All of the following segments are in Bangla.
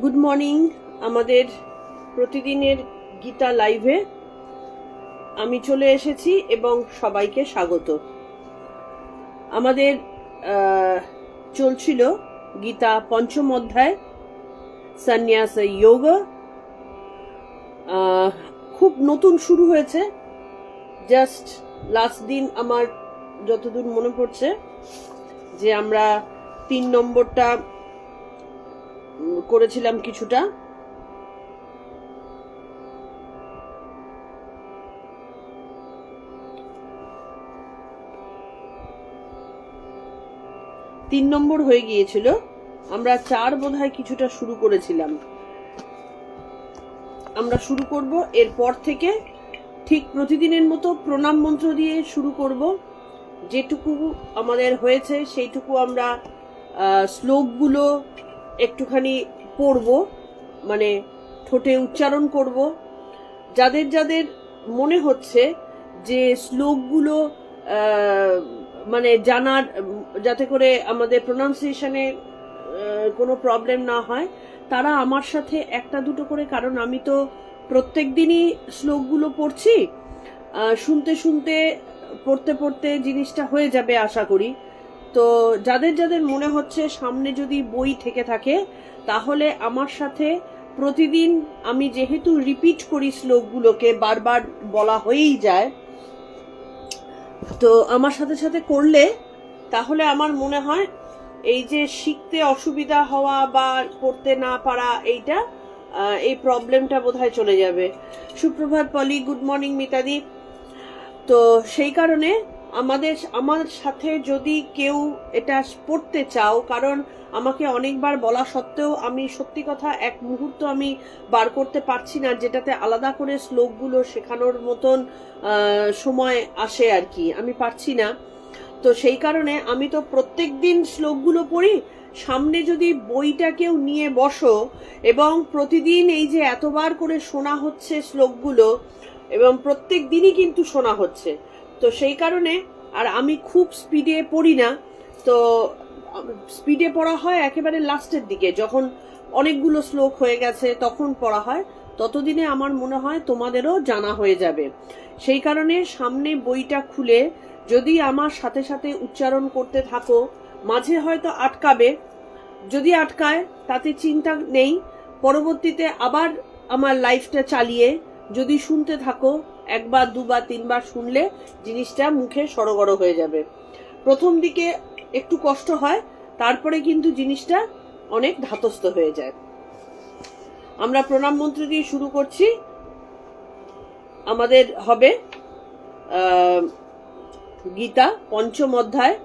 Good morning. আমাদের প্রতিদিনের গীতা লাইভে আমি চলে এসেছি এবং সবাইকে স্বাগত। আমাদের চলছিল গীতা পঞ্চম অধ্যায় সন্ন্যাস যোগ। খুব নতুন শুরু হয়েছে, জাস্ট লাস্ট দিন আমার যতদূর মনে পড়ছে যে আমরা 3 নম্বরটা করেছিলাম কিছুটা। তিন নম্বর হয়ে গিয়েছিল, আমরা 4 বোধহয় কিছুটা শুরু করেছিলাম। আমরা শুরু করব এরপর থেকে ঠিক প্রতিদিনের মতো প্রণাম মন্ত্র দিয়ে শুরু করব। যেটুকু আমাদের হয়েছে সেইটুকু আমরা শ্লোকগুলো একটুখানি পড়ব, মানে ঠোঁটে উচ্চারণ করব। যাদের যাদের মনে হচ্ছে যে শ্লোকগুলো মানে জানার, যাতে করে আমাদের প্রোনাউন্সিয়েশনে কোনো প্রবলেম না হয়, তারা আমার সাথে একটা দুটো করে, কারণ আমি তো প্রত্যেক দিনই শ্লোকগুলো পড়ছি, শুনতে শুনতে পড়তে পড়তে জিনিসটা হয়ে যাবে আশা করি। তো যাদের যাদের মনে হচ্ছে সামনে যদি বই থেকে থাকে, তাহলে আমার সাথে প্রতিদিন, আমি যেহেতু রিপিট করি শ্লোকগুলোকে, বারবার বলা হয়েই যায়, তো আমার সাথে সাথে করলে তাহলে আমার মনে হয় এই যে শিখতে অসুবিধা হওয়া বা পড়তে না পারা, এই প্রবলেমটা বোধহয় চলে যাবে। সুপ্রভাত পলি, গুড মর্নিং মিতাদি। তো সেই কারণে আমার সাথে যদি কেউ এটা পড়তে চাও, কারণ আমাকে অনেকবার বলা সত্ত্বেও আমি সত্যি কথা এক মুহূর্ত আমি বার করতে পারছি না যেটাতে আলাদা করে শ্লোকগুলো শেখানোর মতন সময় আসে আর কি, আমি পারছি না। তো সেই কারণে আমি তো প্রত্যেক দিন শ্লোকগুলো পড়ি। সামনে যদি বইটা কেউ নিয়ে বসো এবং প্রতিদিন এই যে এতবার করে শোনা হচ্ছে শ্লোকগুলো, এবং প্রত্যেক দিনই কিন্তু শোনা হচ্ছে, তো সেই কারণে আর আমি খুব স্পিডে পড়ি না। তো স্পিডে পড়া হয় একেবারে লাস্টের দিকে, যখন অনেকগুলো শ্লোক হয়ে গেছে তখন পড়া হয়। ততদিনে আমার মনে হয় তোমাদেরও জানা হয়ে যাবে। সেই কারণে সামনে বইটা খুলে যদি আমার সাথে সাথে উচ্চারণ করতে থাকো, মাঝে হয়তো আটকাবে, যদি আটকায় তাতে চিন্তা নেই, পরবর্তীতে আবার আমার লাইফটা চালিয়ে যদি শুনতে থাকো, একবার দুবার তিনবার শুনলে জিনিসটা মুখে সড়গড় হয়ে যাবে। প্রথম দিকে একটু কষ্ট হয়, তারপরে কিন্তু জিনিসটা অনেক ধাতস্থ হয়ে যায়। আমরা প্রণাম মন্ত্র দিয়ে শুরু করছি। আমাদের হবে গীতা পঞ্চম অধ্যায়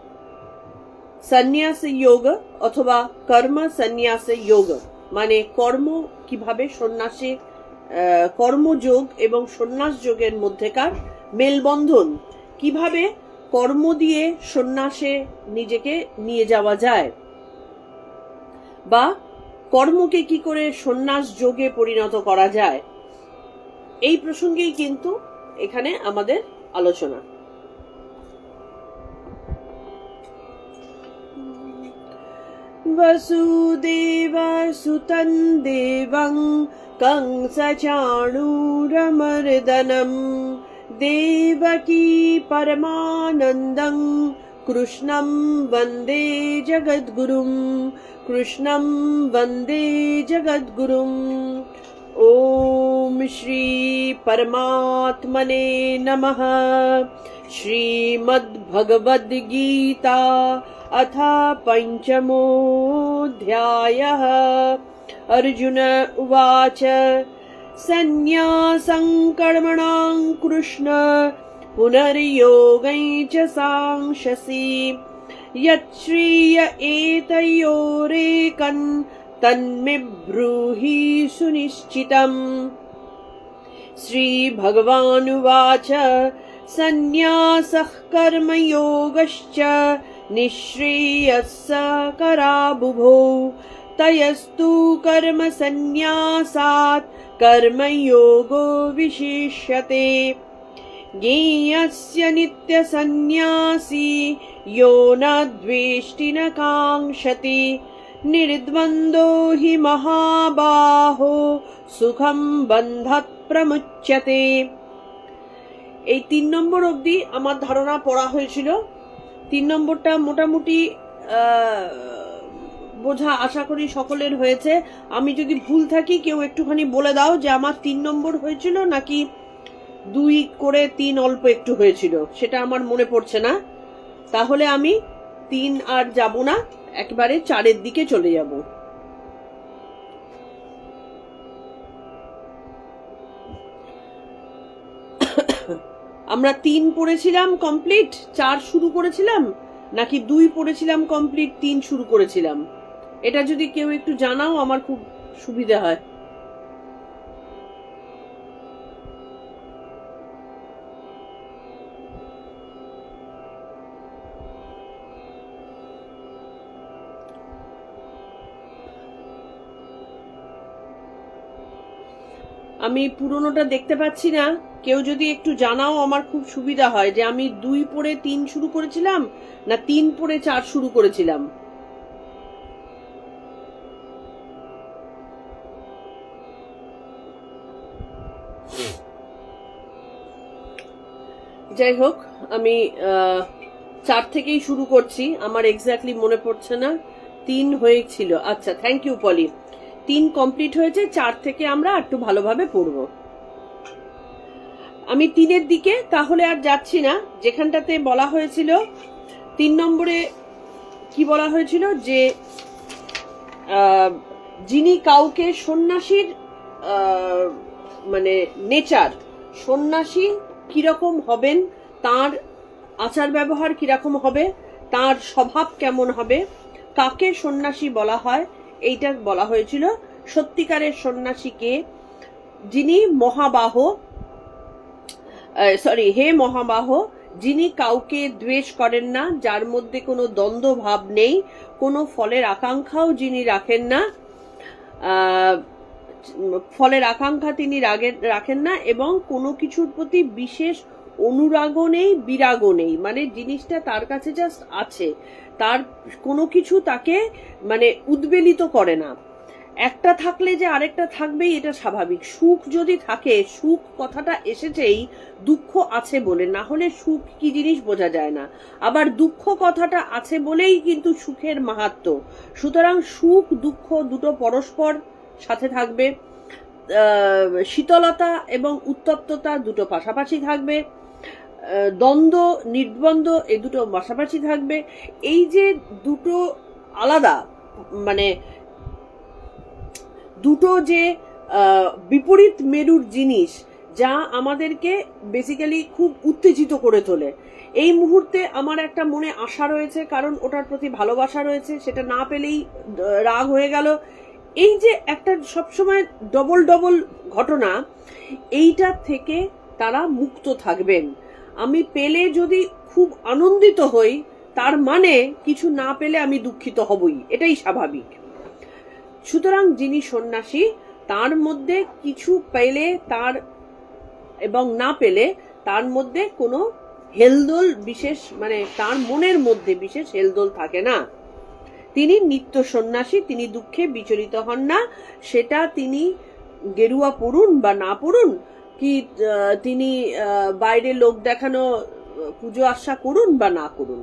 সন্ন্যাস যোগ অথবা কর্ম সন্ন্যাস যোগ, মানে কর্ম কিভাবে সন্ন্যাসে, কর্মযোগ এবং সন্ন্যাস যোগের মধ্যেকার মেলবন্ধন, কিভাবে কর্ম দিয়ে সন্ন্যাসে নিজেকে নিয়ে যাওয়া যায়, বা কর্মকে কি করে সন্ন্যাস যোগে পরিণত করা যায়, এই প্রসঙ্গেই কিন্তু এখানে আমাদের আলোচনা। বসুদেবসুতং দেবং কংসচাণূরমর্দনম দেবকী পরমানন্দং কৃষ্ণং বন্দে জগদ্গুরুম, কৃষ্ণং বন্দে জগদ্গুরুম। ওম শ্রী পরমাত্মনে নমঃ। শ্রীমদ্ভগবদ্গীতা अथ पंचमोऽध्यायः। अर्जुन उवाच सन्न्यासं कर्मणां कृष्ण पुनर्योगं च सांशसि यच्छ्रेय एतयोरेकं तन्मे ब्रूहि सुनिश्चितम्। श्रीभगवानुवाच सन्न्यासः कर्मयोगश्च निःश्रेयस्कराबुभौ तयस्तु कर्म सन्न्यासात् कर्मयोगो विशिष्यते। ज्ञेयस्य नित्यसन्न्यासी यो न द्वेष्टि न काङ्क्षति নির্দ্বন্দ্বো হি মহাবাহো সুখম বন্ধাৎ প্রমুচ্যতে। এই 3 নম্বর অবধি আমার ধারণা পড়া হয়েছিল। 3 নম্বরটা মোটামুটি বোঝা আশা করি সকলের হয়েছে। আমি যদি ভুল থাকি কেউ একটুখানি বলে দাও যে আমার 3 নম্বর হয়েছিল নাকি 2 করে 3 অল্প একটু হয়েছিল, সেটা আমার মনে পড়ছে না। তাহলে আমি 3 আর যাব না, একবারে 4-এর দিকে চলে যাব। আমরা 3 পড়েছিলাম কমপ্লিট, 4 শুরু করেছিলাম, নাকি 2 পড়েছিলাম কমপ্লিট, 3 শুরু করেছিলাম? এটা যদি কেউ একটু জানাও আমার খুব সুবিধা হয়। আমি পুরোনোটা দেখতে পাচ্ছি না, কেউ যদি একটু জানাও আমার খুব সুবিধা হয় যে আমি 2 পড়ে 3 শুরু করেছিলাম না 3 পড়ে 4 শুরু করেছিলাম। যাই হোক, আমি 4 থেকেই শুরু করছি, আমার এক্স্যাক্টলি মনে পড়ছে না। 3 হয়েছিল, আচ্ছা থ্যাংক ইউ পলি। 3 কমপ্লিট হয়েছে, 4 থেকে আমরা একটু ভালোভাবে পড়ব। আমি 3-এর দিকে তাহলে আর যাচ্ছি না। যেখানটাতে বলা হয়েছিল 3 নম্বরে কি বলা হয়েছিল যে যিনি কাউকে সন্ন্যাসীর মানে নেচার, সন্ন্যাসী কিরকম হবেন, তার আচার ব্যবহার কিরকম হবে, তার স্বভাব কেমন হবে, কাকে সন্ন্যাসী বলা হয়, এইটা বলা হয়েছিল। সত্যিকারের সন্ন্যাসীকে, যিনি মহাবাহ, হে মহাবাহ, যিনি কাউকে দ্বেষ করেন না, যার মধ্যে কোনো দ্বন্দ্ব ভাব নেই, কোনো ফলের আকাঙ্ক্ষাও যিনি রাখেন না, ফলের আকাঙ্ক্ষা তিনি রাখেন না, এবং কোনো কিছুর প্রতি বিশেষ অনুরাগও নেই, বিরাগও নেই, মানে জিনিসটা তার কাছে জাস্ট আছে, তার কোনো কিছু তাকে মানে উদ্বেলিত করে না। একটা থাকলে যে আরেকটা থাকবেই, এটা স্বাভাবিক। সুখ যদি থাকে, সুখ কথাটা এসেছেই দুঃখ আছে বলে, না হলে সুখ কি জিনিস বোঝা যায় না। আবার দুঃখ কথাটা আছে বলেই কিন্তু সুখের মাহাত্ম্য। সুতরাং সুখ দুঃখ দুটো পরস্পর সাথে থাকবে, শীতলতা এবং উত্তপ্ততা দুটো পাশাপাশি থাকবে, দ্বন্দ্ব নির্দ্বন্দ্ব এ দুটো পাশাপাশি থাকবে। এই যে দুটো আলাদা, মানে দুটো যে বিপরীত মেরুর জিনিস, যা আমাদেরকে বেসিক্যালি খুব উত্তেজিত করে তোলে। এই মুহূর্তে আমার একটা মনে আশা রয়েছে, কারণ ওটার প্রতি ভালোবাসা রয়েছে, সেটা না পেলেই রাগ হয়ে গেল। এই যে একটা সবসময় ডবল ডবল ঘটনা, এইটা থেকে তারা মুক্ত থাকবেন। আমি পেলে যদি খুব আনন্দিত হই, তার মানে কিছু না পেলে আমি দুঃখিত হবই, এটাই স্বাভাবিক। সুতরাং যিনি সন্ন্যাসী, তার মধ্যে কিছু পেলে তার এবং না পেলে তার মধ্যে কোনো হেলদোল বিশেষ, মানে তার মনের মধ্যে বিশেষ হেলদোল থাকে না। তিনি নিত্য সন্ন্যাসী, তিনি দুঃখে বিচলিত হন না। সেটা তিনি গেরুয়া পড়ুন বা না পড়ুন, কি তিনি বাইরে লোক দেখানো পুজো আশা করুন বা না করুন,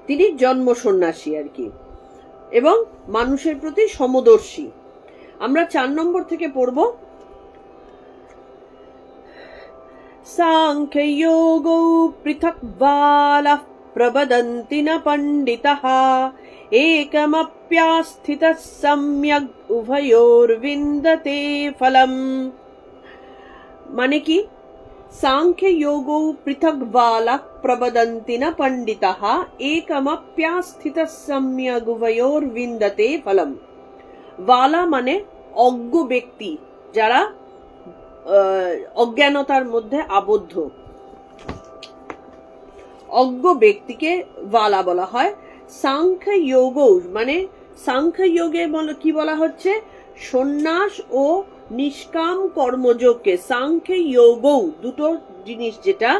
তিনি জন্ম সন্ন্যাসী আর কি, এবং মানুষের প্রতি সমদর্শী। আমরা 4 নম্বর থেকে পড়ব। সাংখ্য যোগো পৃথক বালাঃ প্রবদন্তি ন পণ্ডিতাঃ একমপ্যাস্থিতঃ সম্যক উভয়োর্বিন্দতে ফলম। মানে কি? সাংখ্য যোগো পৃথক বালাঃ প্রবদন্তি ন পণ্ডিতাঃ একমপ্যাস্থিতঃ সম্যক উভয়োর্বিন্দতে ফলম। বালা মানে অজ্ঞ ব্যক্তি, যারা অজ্ঞানতার মধ্যে আবদ্ধ, অজ্ঞ ব্যক্তিকে বালা বলা হয়। সাংখ্য যোগ মানে, সাংখ্য যোগে কি বলা হচ্ছে? সন্ন্যাস ও নিষ্কাম কর্মযোগকে, সাংখ্য যোগ দুটো জিনিস, যেটা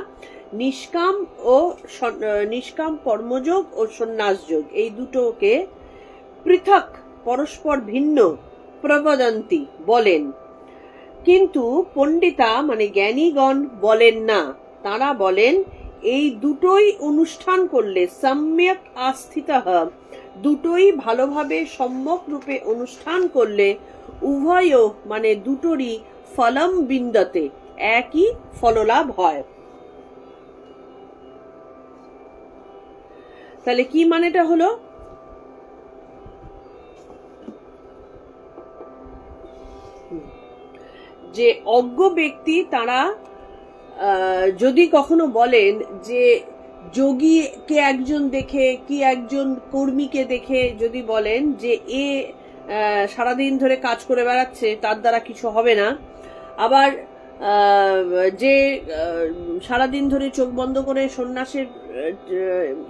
নিষ্কাম কর্মযোগ ও সন্ন্যাস যোগ, এই দুটোকে পৃথক পরস্পর ভিন্ন প্রবদন্তি বলেন, কিন্তু পণ্ডিতা মানে জ্ঞানীগণ বলেন না। তারা বলেন এই দুটোই অনুষ্ঠান করলে সম্যক আস্থিতঃ, দুটোই ভালোভাবে সম্যক রূপে অনুষ্ঠান করলে উভয় মানে দুটোরই ফলম বিন্দতে, একই ফললাভ হয়। তাহলে কি মানেটা হলো, যে অজ্ঞ ব্যক্তি তারা যদি কখনো বলেন যে যোগীকে একজন দেখে কি একজন কর্মীকে দেখে যদি বলেন যে এ সারাদিন ধরে কাজ করে বেড়াচ্ছে, তার দ্বারা কিছু হবে না, আবার যে সারাদিন ধরে চোখ বন্ধ করে সন্ন্যাসের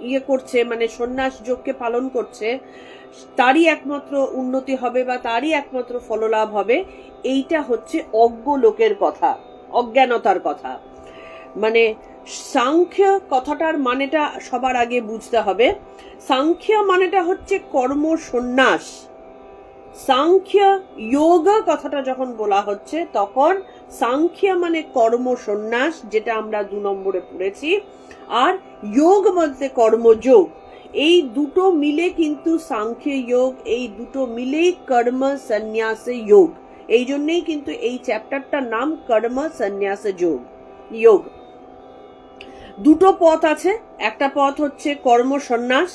ইয়ে করছে মানে সন্ন্যাস যোগকে পালন করছে, তারই একমাত্র উন্নতি হবে বা তারই একমাত্র ফললাভ হবে, এইটা হচ্ছে অজ্ঞ লোকের কথা, অজ্ঞানতার কথা। মানে সাংখ্য কথাটার মানেটা সবার আগে বুঝতে হবে। সাংখ্য মানেটা হচ্ছে কর্ম সন্ন্যাস। সাংখ্য যোগ কথাটা যখন বলা হচ্ছে তখন সাংখ্য মানে কর্ম সন্ন্যাস, যেটা আমরা 2 নম্বরে পড়েছি, আর যোগ বলতে কর্মযোগ। এই দুটো মিলে কিন্তু সাংখ্য যোগ, এই দুটো মিলেই কর্ম সন্ন্যাস যোগ। এই জন্যই কিন্তু এই চ্যাপ্টারটার নাম কর্ম সন্ন্যাস যোগ। যোগ দুটো পথ আছে, একটা পথ হচ্ছে কর্ম সন্ন্যাস,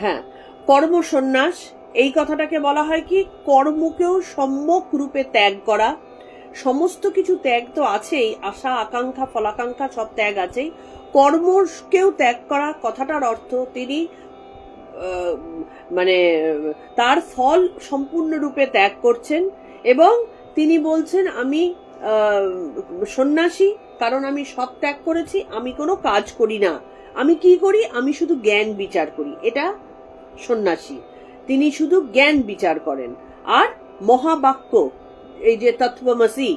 হ্যাঁ কর্ম সন্ন্যাস। এই কথাটাকে বলা হয় কি, কর্মকেও সম্যক রূপে ত্যাগ করা। সমস্ত কিছু ত্যাগ তো আছেই, আশা আকাঙ্ক্ষা ফলাকাঙ্ক্ষা সব ত্যাগ আছেই, কর্মকেও ত্যাগ করা কথাটার অর্থ তিনি মানে তার ফল সম্পূর্ণরূপে ত্যাগ করছেন এবং তিনি বলছেন আমি সন্ন্যাসী, কারণ আমি সব ত্যাগ করেছি, আমি কোনো কাজ করি না, আমি কি করি, আমি শুধু জ্ঞান বিচার করি, এটা সন্ন্যাসী। তিনি শুধু জ্ঞান বিচার করেন। আর মহাবাক্য, এই যে তত্ত্বমসি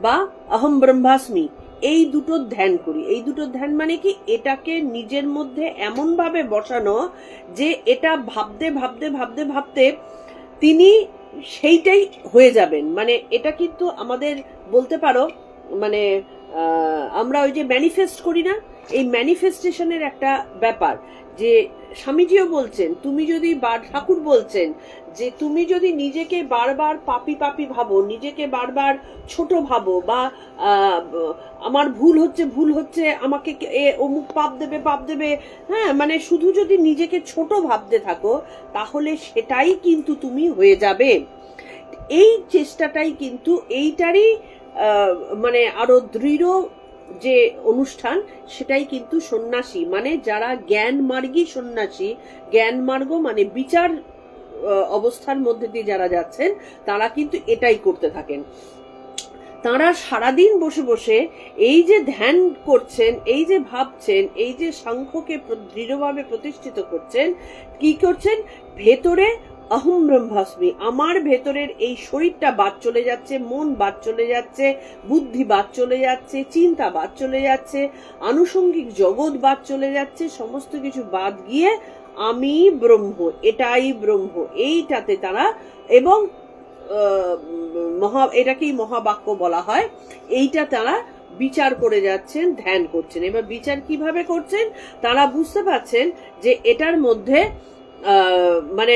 বা অহম ব্রহ্মাস্মি, এই দুটো ধ্যান করি। এই দুটো ধ্যান মানে কি, এটাকে নিজের মধ্যে এমন ভাবে বসানো যে এটা ভাবতে ভাবতে ভাবতে ভাবতে তিনি সেইটাই হয়ে যাবেন। মানে এটা কিন্তু আমাদের বলতে পারো মানে আমরা ওই যে ম্যানিফেস্ট করি না, এই ম্যানিফেস্টেশনের একটা ব্যাপার। যে স্বামীজিও বলছেন, তুমি যদি ঠাকুর বলছেন যে তুমি যদি নিজেকে বারবার পাপি পাপি ভাবো, নিজেকে বারবার ছোট ভাবো, বা আমার ভুল হচ্ছে আমাকে অমুক পাপ দেবে, হ্যাঁ মানে শুধু যদি নিজেকে ছোট ভাবতে থাকো, তাহলে সেটাই কিন্তু তুমি হয়ে যাবে। এই চেষ্টাটাই কিন্তু এইটারই মানে আরো দৃঢ় যে অনুষ্ঠান, সেটাই কিন্তু সন্ন্যাসী মানে যারা জ্ঞান মার্গী সন্ন্যাসী, জ্ঞান মার্গ মানে বিচার অবস্থার মধ্যে দিয়ে যারা যাচ্ছেন, তারা কিন্তু এটাই করতে থাকেন। তারা সারাদিন বসে বসে এই যে ধ্যান করছেন, এই যে ভাবছেন, এই যে সাংখ্যকে দৃঢ়ভাবে প্রতিষ্ঠিত করছেন, কি করছেন, ভেতরে অহম ব্রহ্মাস্মি, আমার ভেতরের এই শরীরটা বাদ চলে যাচ্ছে, মন বাদ চলে যাচ্ছে, বুদ্ধি বাদ চলে যাচ্ছে, চিন্তা বাদ চলে যাচ্ছে, আনুষঙ্গিক জগৎ বাদ চলে যাচ্ছে, সমস্ত কিছু বাদ গিয়ে আমি ব্রহ্ম, এটাই ব্রহ্ম, এইটাতে তারা, এবং এটাকেই মহাবাক্য বলা হয়, এইটা তারা বিচার করে যাচ্ছেন, ধ্যান করছেন। এবার বিচার কিভাবে করছেন, তারা বুঝতে পারছেন যে এটার মধ্যে মানে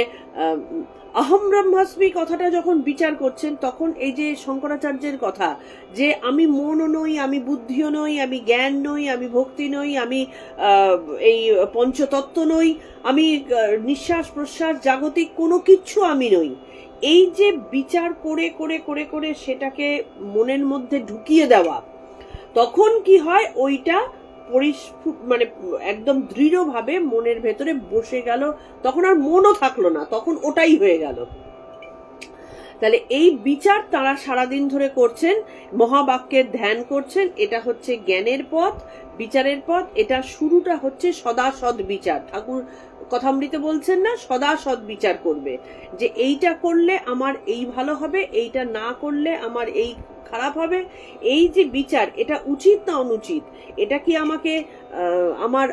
অহম ব্রহ্মাস্মি কথাটা যখন বিচার করছেন, তখন এই যে শঙ্করাচার্যের কথা যে আমি মনও নই, আমি বুদ্ধিও নই, আমি জ্ঞান নই, আমি ভক্তি নই, আমি এই পঞ্চতত্ত্ব নই, আমি নিঃশ্বাস প্রশ্বাস জাগতিক কোনো কিচ্ছু আমি নই, এই যে বিচার করে করে করে করে সেটাকে মনের মধ্যে ঢুকিয়ে দেওয়া, তখন কি হয়, ওইটা মানে একদম দৃঢ়ভাবে মনের ভেতরে বসে গেল, তখন আর মনও থাকলো না, তখন ওটাই হয়ে গেল। তাহলে এই বিচার তারা সারাদিন ধরে করছেন, মহাবাক্যের ধ্যান করছেন, এটা হচ্ছে জ্ঞানের পথ, বিচারের পথ। এটা শুরুটা হচ্ছে সদা সদ বিচার। ঠাকুর কথামৃতে বলছেন না, সদা সৎ বিচার করবে, যে এইটা করলে আমার এই ভালো হবে, এইটা না করলে আমার এই খারাপ হবে। এই যে বিচার, এটা উচিত না অনুচিত, এটা কি আমাকে আমার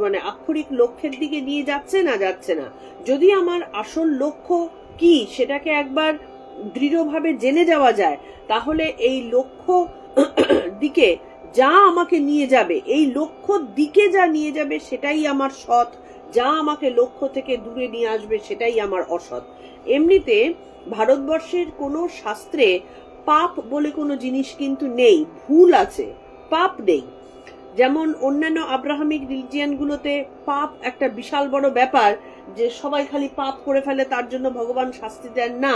মানে আক্ষরিক লক্ষ্যের দিকে নিয়ে যাচ্ছে না যাচ্ছে না। যদি আমার আসল লক্ষ্য কি সেটাকে একবার দৃঢ়ভাবে জেনে যাওয়া যায়, তাহলে এই লক্ষ্য দিকে যা আমাকে নিয়ে যাবে, এই লক্ষ্যর দিকে যা নিয়ে যাবে সেটাই আমার সৎ, যা আমাকে লক্ষ্য থেকে দূরে নিয়ে আসবে সেটাই আমার অসৎ। এমনিতে ভারতবর্ষের কোনো শাস্ত্রে পাপ বলে কোনো জিনিস কিন্তু নেই, ভুল আছে, পাপ নেই। যেমন অন্যান্য আব্রাহামিক রিলিজিয়ানগুলোতে পাপ একটা বিশাল বড় ব্যাপার, যে সবাই খালি পাপ করে ফেলে তার জন্য ভগবান শাস্তি দেন না।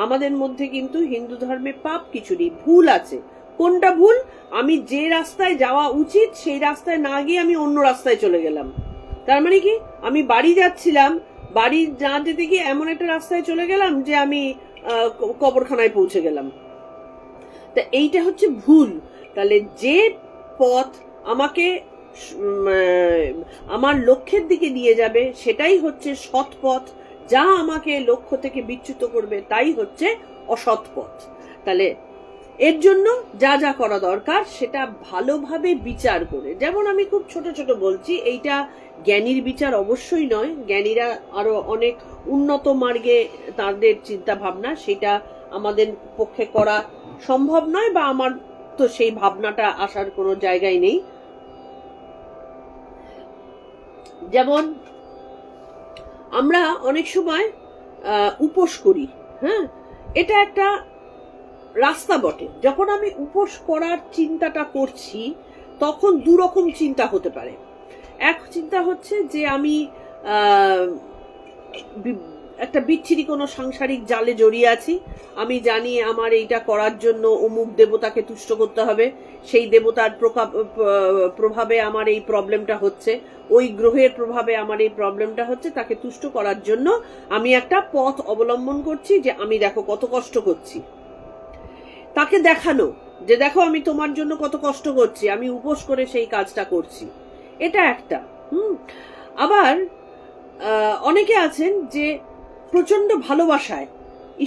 আমাদের মধ্যে কিন্তু হিন্দু ধর্মে পাপ কিছু নেই, ভুল আছে। কোনটা ভুল? আমি যে রাস্তায় যাওয়া উচিত সেই রাস্তায় না গিয়ে আমি অন্য রাস্তায় চলে গেলাম। তার মানে কি, আমি বাড়ি যাচ্ছিলাম, বাড়ি না যেতে গিয়ে এমন একটা রাস্তায় চলে গেলাম যে আমি কবরখানায় পৌঁছে গেলাম। তা এইটা হচ্ছে ভুল। তাহলে যে পথ আমাকে আমার লক্ষ্যের দিকে নিয়ে যাবে সেটাই হচ্ছে সৎ পথ, যা আমাকে লক্ষ্য থেকে বিচ্যুত করবে তাই হচ্ছে অসৎ পথ। তাহলে এর জন্য যা যা করা দরকার সেটা ভালোভাবে বিচার করে, যেমন আমি খুব ছোট ছোট বলছি, এইটা জ্ঞানীর বিচার অবশ্যই নয়, জ্ঞানীরা আরো অনেক উন্নত মার্গে তাদের চিন্তা ভাবনা, সেটা আমাদের পক্ষে করা সম্ভব নয়, বা আমার তো সেই ভাবনাটা আসার কোনো জায়গায় নেই। যেমন আমরা অনেক সময় উপোস করি, হ্যাঁ, এটা একটা রাস্তা বটে। যখন আমি উপোস করার চিন্তাটা করছি তখন দুরকম চিন্তা হতে পারে। এক চিন্তা হচ্ছে যে আমি একটা বিচ্ছিরি কোনো সাংসারিক জালে জড়িয়ে আছি, আমি জানি আমার এইটা করার জন্য অমুক দেবতাকে তুষ্ট করতে হবে, সেই দেবতার প্রভাবে আমার এই প্রবলেমটা হচ্ছে, ওই গ্রহের প্রভাবে আমার এই প্রবলেমটা হচ্ছে, তাকে তুষ্ট করার জন্য আমি একটা পথ অবলম্বন করছি, যে আমি দেখো কত কষ্ট করছি, তাকে দেখানো যে দেখো আমি তোমার জন্য কত কষ্ট করছি, আমি উপোস করে সেই কাজটা করছি, এটা একটা। আবার অনেকে আছেন যে প্রচন্ড ভালোবাসায়,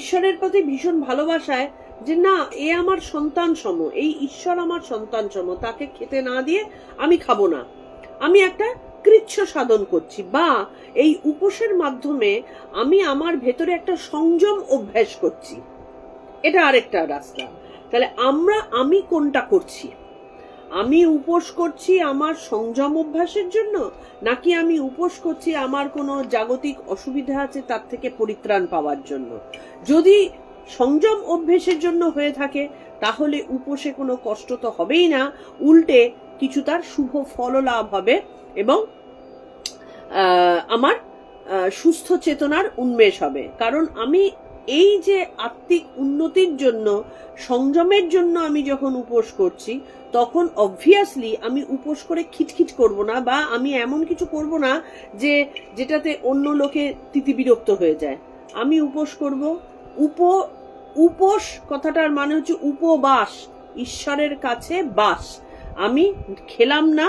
ঈশ্বরের প্রতি ভীষণ ভালোবাসায়, যে না এ আমার সন্তান সম, এই ঈশ্বর আমার সন্তান সম, তাকে খেতে না দিয়ে আমি খাবো না, আমি একটা কৃচ্ছ সাধন করছি, বা এই উপোসের মাধ্যমে আমি আমার ভেতরে একটা সংযম অভ্যাস করছি, এটা আরেকটা রাস্তা। তাহলে আমি কোনটা করছি? আমি উপোস করছি আমার সংযম অভ্যাসের জন্য, নাকি আমি উপোস করছি আমার কোনো জাগতিক অসুবিধা আছে তার থেকে পরিত্রাণ পাওয়ার জন্য? যদি সংযম অভ্যাসের জন্য হয়ে থাকে তাহলে উপোসে কোনো কষ্ট তো হবেই না, উল্টে কিছু তার শুভ ফল লাভ হবে, এবং আমার সুস্থ চেতনার উন্মেষ হবে। কারণ আমি এই যে আত্মিক উন্নতির জন্য, সংযমের জন্য আমি যখন উপোস করছি, তখন অবভিয়াসলি আমি উপোস করে খিটখিট করব না, বা আমি এমন কিছু করব না যেটাতে অন্য লোকে তিতিবিরক্ত হয়ে যায়। আমি উপোস করব। উপোস কথাটার মানে হচ্ছে উপবাস, ঈশ্বরের কাছে বাস। আমি খেলাম না,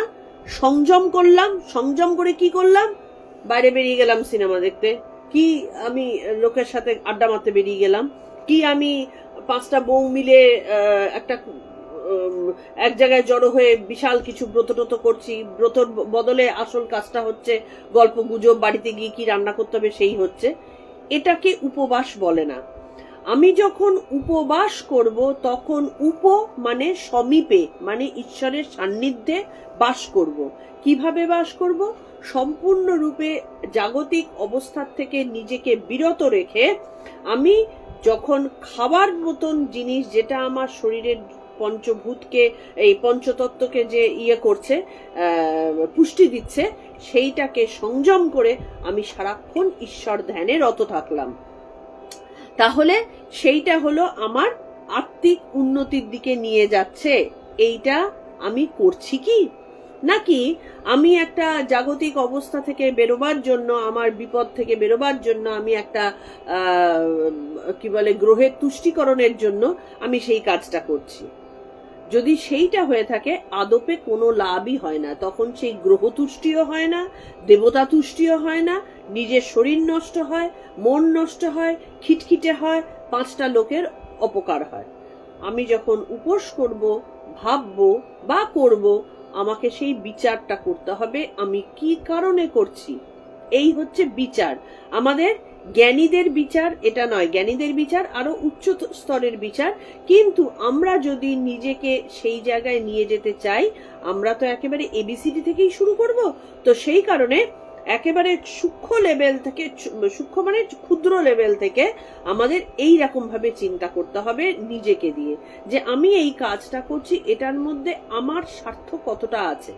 সংযম করলাম। সংযম করে কি করলাম? বাইরে বেরিয়ে গেলাম সিনেমা দেখতে, কি আমি লোকের সাথে আড্ডা মারতে বেরিয়ে গেলাম, কি আমি 5টা বউ মিলে একটা এক জায়গায় জড়ো হয়ে বিশাল কিছু ব্রত টত করছি, ব্রতর বদলে আসল কাজটা হচ্ছে গল্প গুজব, বাড়িতে গিয়ে কি রান্না করতে হবে সেই হচ্ছে। এটাকে উপবাস বলে না। আমি যখন উপবাস করব তখন মানে সমীপে, মানে ঈশ্বরের সান্নিধ্যে বাস করব। কিভাবে বাস করব? সম্পূর্ণরূপে জাগতিক অবস্থার থেকে নিজেকে বিরত রেখে আমি যখন খাবার মতন জিনিস, যেটা আমার শরীরের পঞ্চভূতকে, এই পঞ্চতত্ত্বকে যে করছে, পুষ্টি দিচ্ছে, সেইটাকে সংযম করে আমি সারাক্ষণ ঈশ্বর ধ্যানে রত থাকলাম। তাহলে সেইটা হলো আমার আত্মিক উন্নতির দিকে নিয়ে যাচ্ছে। এইটা আমি করছি কি? নাকি আমি একটা জাগতিক অবস্থা থেকে বেরোবার জন্য, আমার বিপদ থেকে বেরোবার জন্য আমি একটা কি বলে গ্রহের তুষ্টিকরণের জন্য আমি সেই কাজটা করছি। যদি সেইটা হয়ে থাকে আদপে কোনো লাভই হয় না, তখন সেই গ্রহ তুষ্টিও হয় না, দেবতা তুষ্টিও হয় না, নিজের শরীর নষ্ট হয়, মন নষ্ট হয়, খিটখিটে হয়, 5টা লোকের অপকার হয়। আমি যখন উপোস করব, ভাববো বা করব, আমাকে সেই বিচারটা করতে হবে আমি কি কারণে করছি। এই হচ্ছে বিচার, আমাদের জ্ঞানীদের বিচার এটা নয়, জ্ঞানীদের বিচার আরো উচ্চ স্তরের বিচার। কিন্তু আমরা যদি নিজেকে সেই জায়গায় নিয়ে যেতে চাই, আমরা তো একেবারে এবিসিডি থেকেই শুরু করব। তো সেই কারণে একেবারে সূক্ষ্ম লেভেল থেকে, সূক্ষ্ম মানে ক্ষুদ্র লেভেল থেকে আমাদের এই রকম ভাবে চিন্তা করতে হবে নিজেকে দিয়ে, যে আমি এই কাজটা করছি, এটার মধ্যে আমার স্বার্থ কতটা আছে,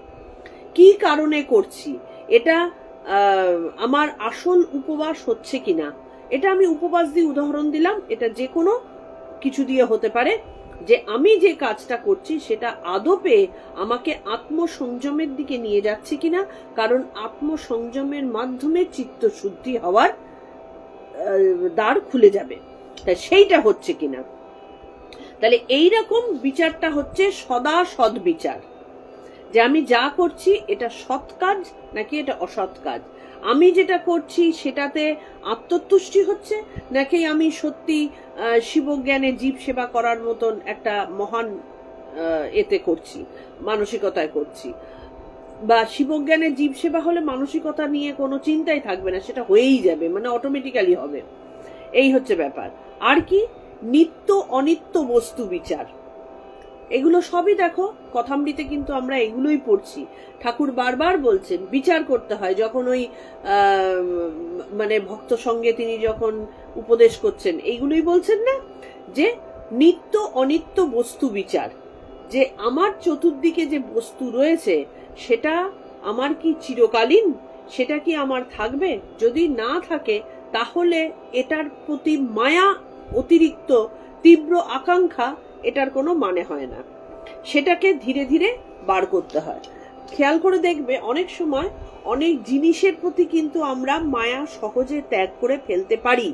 কি কারণে করছি, এটা আমার আসল উপবাস হচ্ছে কিনা। এটা আমি উপবাস দিয়ে উদাহরণ দিলাম, এটা যে কোনো কিছু দিয়ে হতে পারে, যে আমি যে কাজটা করছি সেটা আদপে আমাকে আত্মসংযমের দিকে নিয়ে যাচ্ছে কিনা। কারণ আত্মসংযমের মাধ্যমে চিত্ত শুদ্ধি হওয়ার দ্বার খুলে যাবে, তাই সেইটা হচ্ছে কিনা। তাহলে এইরকম বিচারটা হচ্ছে সদা সৎ বিচার, যে আমি যা করছি এটা সৎ কাজ নাকি এটা অসৎ কাজ, আমি যেটা করছি সেটাতে আত্মতুষ্টি হচ্ছে নাকি আমি সত্যি শিবজ্ঞানে জীব সেবা করার মতন একটা মহান এতে করছি, মানসিকতায় করছি। বা শিবজ্ঞানে জীব সেবা হলে মানসিকতা নিয়ে কোনো চিন্তাই থাকবে না, সেটা হয়েই যাবে, মানে অটোমেটিক্যালি হবে। এই হচ্ছে ব্যাপার। আর কি, নিত্য অনিত্য বস্তু বিচার, এগুলো সবই দেখো কথামৃতে কিন্তু আমরা এগুলোই পড়ছি। ঠাকুর বারবার বলছেন বিচার করতে হয়, যখন ওই মানে ভক্ত সঙ্গে তিনি যখন উপদেশ করছেন এইগুলোই বলছেন না, যে নিত্য অনিত্য বস্তু বিচার, যে আমার চতুর্দিকে যে বস্তু রয়েছে সেটা আমার কি চিরকালীন, সেটা কি আমার থাকবে, যদি না থাকে তাহলে এটার প্রতি মায়া, অতিরিক্ত তীব্র আকাঙ্ক্ষা, এটার কোনো মানে হয় না, সেটাকে ধীরে ধীরে বার করতে হয়। খেয়াল করে দেখবে অনেক সময় অনেক জিনিসের প্রতি কিন্তু আমরা মায়া সহজে ত্যাগ করে ফেলতে পারি।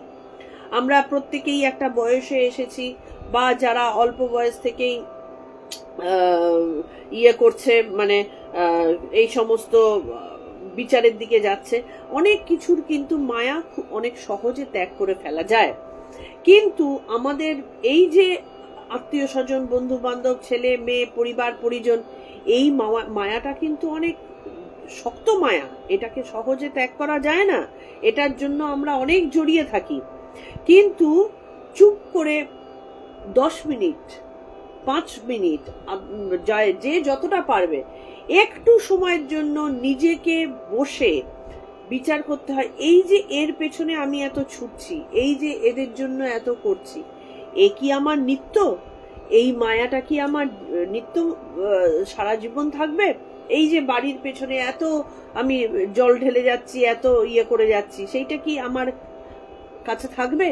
আমরা প্রত্যেকেই একটা বয়সে এসেছি, বা যারা অল্প বয়স থেকেই ইয়ে করছে, মানে এই সমস্ত বিচারের দিকে যাচ্ছে, অনেক কিছুর কিন্তু মায়া অনেক সহজে ত্যাগ করে ফেলা যায়। কিন্তু আমাদের এই যে আত্মীয় স্বজন, বন্ধু বান্ধব, ছেলে মেয়ে, পরিবার পরিজন, এই মায়াটা কিন্তু অনেক শক্ত মায়া, এটাকে সহজে ত্যাগ করা যায় না, এটার জন্য আমরা অনেক জড়িয়ে থাকি। কিন্তু চুপ করে 10 মিনিট 5 মিনিট যে যতটা পারবে একটু সময়ের জন্য নিজেকে বসে বিচার করতে হয়, এই যে এর পেছনে আমি এত ছুটছি, এই যে এদের জন্য এত করছি, এ কি আমার নিত্য, এই মায়াটা কি আমার নিত্য সারা জীবন থাকবে, এই যে বাড়ির পেছনে এত আমি জল ঢেলে যাচ্ছি, এত ইয়ে করে যাচ্ছি, সেইটা কি আমার কাছে থাকবে,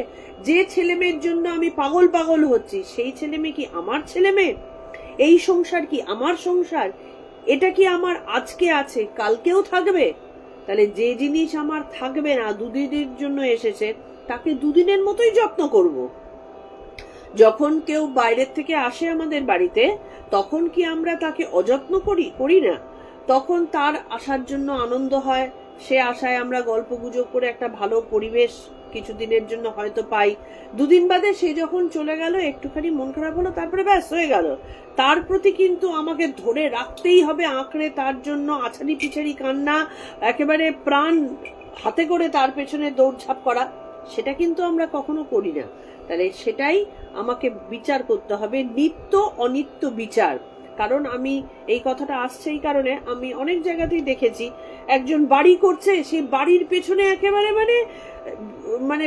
যে ছেলে মেয়ের জন্য আমি পাগল পাগল হচ্ছি সেই ছেলে মেয়ে কি আমার ছেলে মেয়ে, এই সংসার কি আমার সংসার, এটা কি আমার আজকে আছে কালকেও থাকবে। তাহলে যে জিনিস আমার থাকবে না, দুদিনের জন্য এসেছে, তাকে দুদিনের মতোই যত্ন করব। যখন কেউ বাইরের থেকে আসে আমাদের বাড়িতে, তখন কি আমরা তাকে অযত্ন করি না, তখন তার আসার জন্য আনন্দ হয়, সে আশায় আমরা গল্প গুজব করে একটা ভালো পরিবেশ কিছুদিনের জন্য হয়তো পাই, দুদিন বাদে সে যখন চলে গেল, একটুখানি মন খারাপ হলো, তারপরে ব্যাস হয়ে গেল। তার প্রতি কিন্তু আমাকে ধরে রাখতেই হবে আঁকড়ে, তার জন্য আছাড়ি পিছাড়ি কান্না, একেবারে প্রাণ হাতে করে তার পেছনে দৌড়ঝাঁপ করা, সেটা কিন্তু আমরা কখনো করি না। তাহলে সেটাই আমাকে বিচার করতে হবে, নিত্য অনিত্য বিচার। কারণ আমি এই কথাটা আসছে এই কারণে, আমি অনেক জায়গাতেই দেখেছি একজন বাড়ি করছে, সেই বাড়ির পেছনে একেবারে মানে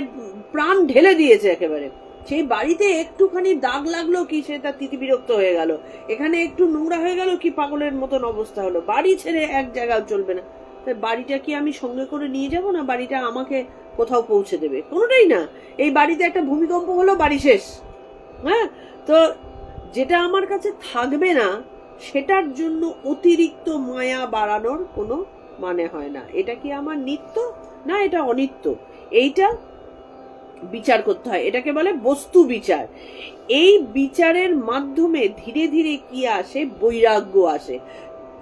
প্রাণ ঢেলে দিয়েছে, একেবারে সেই বাড়িতে একটুখানি দাগ লাগলো কি সে তার তিতি বিরক্ত হয়ে গেল, এখানে একটু নোংরা হয়ে গেল কি পাগলের মতন অবস্থা হলো, বাড়ি ছেড়ে এক জায়গায় চলবে না। তাই বাড়িটা কি আমি সঙ্গে করে নিয়ে যাব, না বাড়িটা আমাকে কোথাও পৌঁছে দেবে, কোনোটাই না। এই বাড়িতে একটা ভূমিকম্প হলো, বাড়ি শেষ। হ্যাঁ, তো যেটা আমার কাছে থাকবে না সেটার জন্য অতিরিক্ত মায়া বাড়ানোর কোনো মানে হয় না। এটা কি আমার নিত্য, না এটা অনিত্য, এইটা বিচার করতে হয়, এটাকে বলে বস্তু বিচার। এই বিচারের মাধ্যমে ধীরে ধীরে কি আসে, বৈরাগ্য আসে।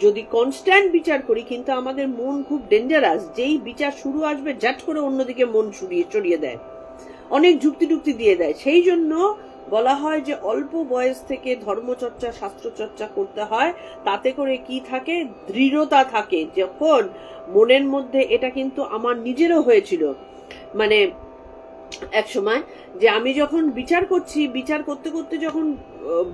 যদি কনস্ট্যান্ট বিচার করি, কিন্তু আমাদের মন খুব ডেঞ্জারাস, যেই বিচার শুরু আসবে ঝাট করে অন্যদিকে মন চড়িয়ে দেয়, অনেক যুক্তি টুক্তি দিয়ে দেয়। সেই জন্য বলা হয় যে অল্প বয়স থেকে ধর্মচর্চা, শাস্ত্রচর্চা করতে হয়। তাতে করে কি থাকে, দৃঢ়তা থাকে। যখন মনের মধ্যে, এটা কিন্তু আমার নিজেরও হয়েছিল, মানে এক সময় যে আমি যখন বিচার করছি, বিচার করতে করতে যখন